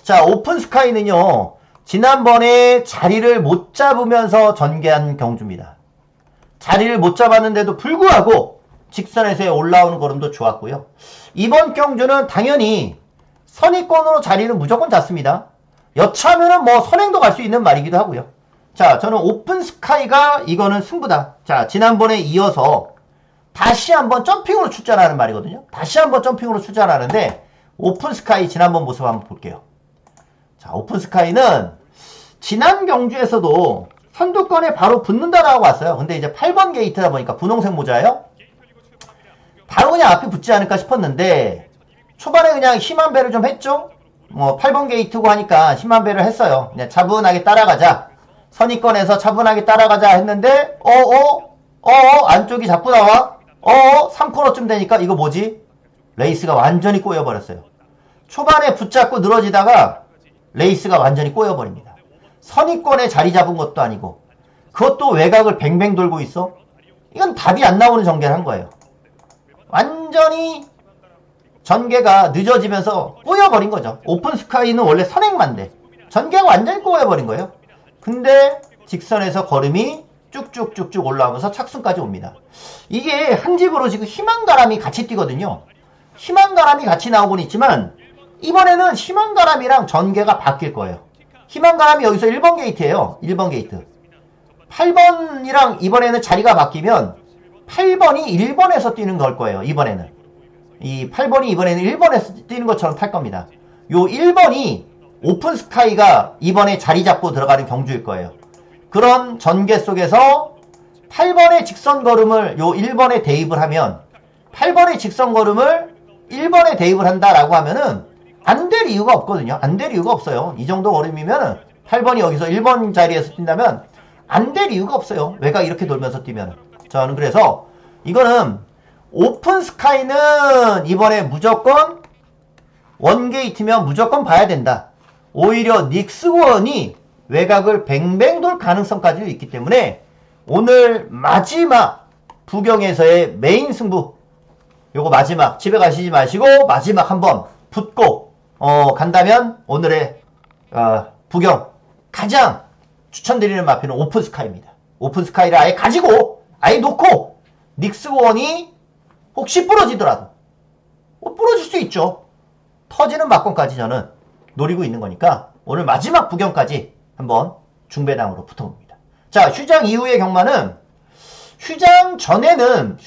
자, 오픈스카이는요, 지난번에 자리를 못 잡으면서 전개한 경주입니다. 자리를 못 잡았는데도 불구하고 직선에서의 올라오는 걸음도 좋았고요. 이번 경주는 당연히 선의권으로 자리는 무조건 잡습니다. 여차하면은 뭐 선행도 갈 수 있는 말이기도 하고요. 자, 저는 오픈스카이가 이거는 승부다. 자, 지난번에 이어서 다시 한번 점핑으로 출전하는 말이거든요. 다시 한번 점핑으로 출전하는데 오픈스카이 지난번 모습 한번 볼게요. 자, 오픈스카이는 지난 경주에서도 선두권에 바로 붙는다라고 왔어요. 근데 이제 8번 게이트다 보니까 분홍색 모자예요. 바로 그냥 앞에 붙지 않을까 싶었는데 초반에 그냥 힘한 배를 좀 했죠. 뭐 8번 게이트고 하니까 힘한 배를 했어요. 그냥 차분하게 따라가자. 선의권에서 차분하게 따라가자 했는데 안쪽이 자꾸 나와. 3코너쯤 되니까 이거 뭐지? 레이스가 완전히 꼬여버렸어요. 초반에 붙잡고 늘어지다가 레이스가 완전히 꼬여버립니다. 선의권에 자리 잡은 것도 아니고 그것도 외곽을 뱅뱅 돌고 있어. 이건 답이 안 나오는 전개를 한 거예요. 완전히 전개가 늦어지면서 꼬여버린 거죠. 오픈스카이는 원래 선행만데 전개가 완전히 꼬여버린 거예요. 근데 직선에서 걸음이 쭉쭉쭉쭉 올라오면서 착순까지 옵니다. 이게 한 집으로 지금 희망가람이 같이 뛰거든요. 희망가람이 같이 나오곤 있지만 이번에는 희망가람이랑 전개가 바뀔 거예요. 희망가람이 여기서 1번 게이트예요. 1번 게이트. 8번이랑 이번에는 자리가 바뀌면 8번이 1번에서 뛰는 걸 거예요. 이번에는. 이 8번이 이번에는 1번에서 뛰는 것처럼 탈 겁니다. 요 1번이 오픈스카이가 이번에 자리 잡고 들어가는 경주일 거예요. 그런 전개 속에서 8번의 직선 걸음을 요 1번에 대입을 하면 8번의 직선 걸음을 1번에 대입을 한다라고 하면은 안 될 이유가 없거든요. 안 될 이유가 없어요. 이 정도 걸음이면 8번이 여기서 1번 자리에서 뛴다면 안 될 이유가 없어요. 외곽 이렇게 돌면서 뛰면. 저는 그래서 이거는 오픈스카이는 이번에 무조건 원게이트면 무조건 봐야 된다. 오히려 닉스원이 외곽을 뱅뱅 돌 가능성까지도 있기 때문에 오늘 마지막 부경에서의 메인 승부, 요거 마지막 집에 가시지 마시고 마지막 한번 붙고 간다면 오늘의 부경 가장 추천드리는 마표는 오픈스카이입니다. 오픈스카이를 아예 가지고 아예 놓고 닉스원이 혹시 부러지더라도 부러질 수 있죠. 터지는 막건까지 저는 노리고 있는 거니까 오늘 마지막 부경까지 한번 중배당으로 붙어봅니다. 자, 휴장 이후의 경마는 휴장 전에는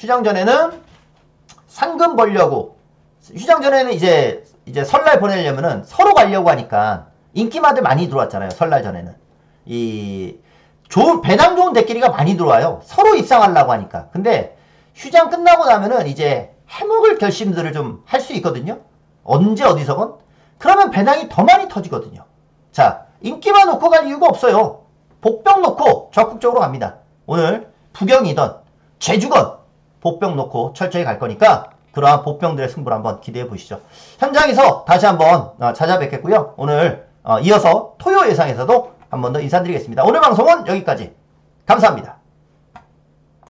상금 벌려고 휴장 전에는 이제 설날 보내려면은 서로 가려고 하니까 인기마들 많이 들어왔잖아요. 설날 전에는 이 좋은 배당 좋은 대끼리가 많이 들어와요. 서로 입상하려고 하니까. 근데 휴장 끝나고 나면은 이제 해먹을 결심들을 좀 할 수 있거든요. 언제 어디서건. 그러면 배당이 더 많이 터지거든요. 자, 인기만 놓고 갈 이유가 없어요. 복병 놓고 적극적으로 갑니다. 오늘 부경이던 제주건 복병 놓고 철저히 갈 거니까 그러한 복병들의 승부를 한번 기대해 보시죠. 현장에서 다시 한번 찾아뵙겠고요. 오늘 이어서 토요 예상에서도 한 번 더 인사드리겠습니다. 오늘 방송은 여기까지. 감사합니다.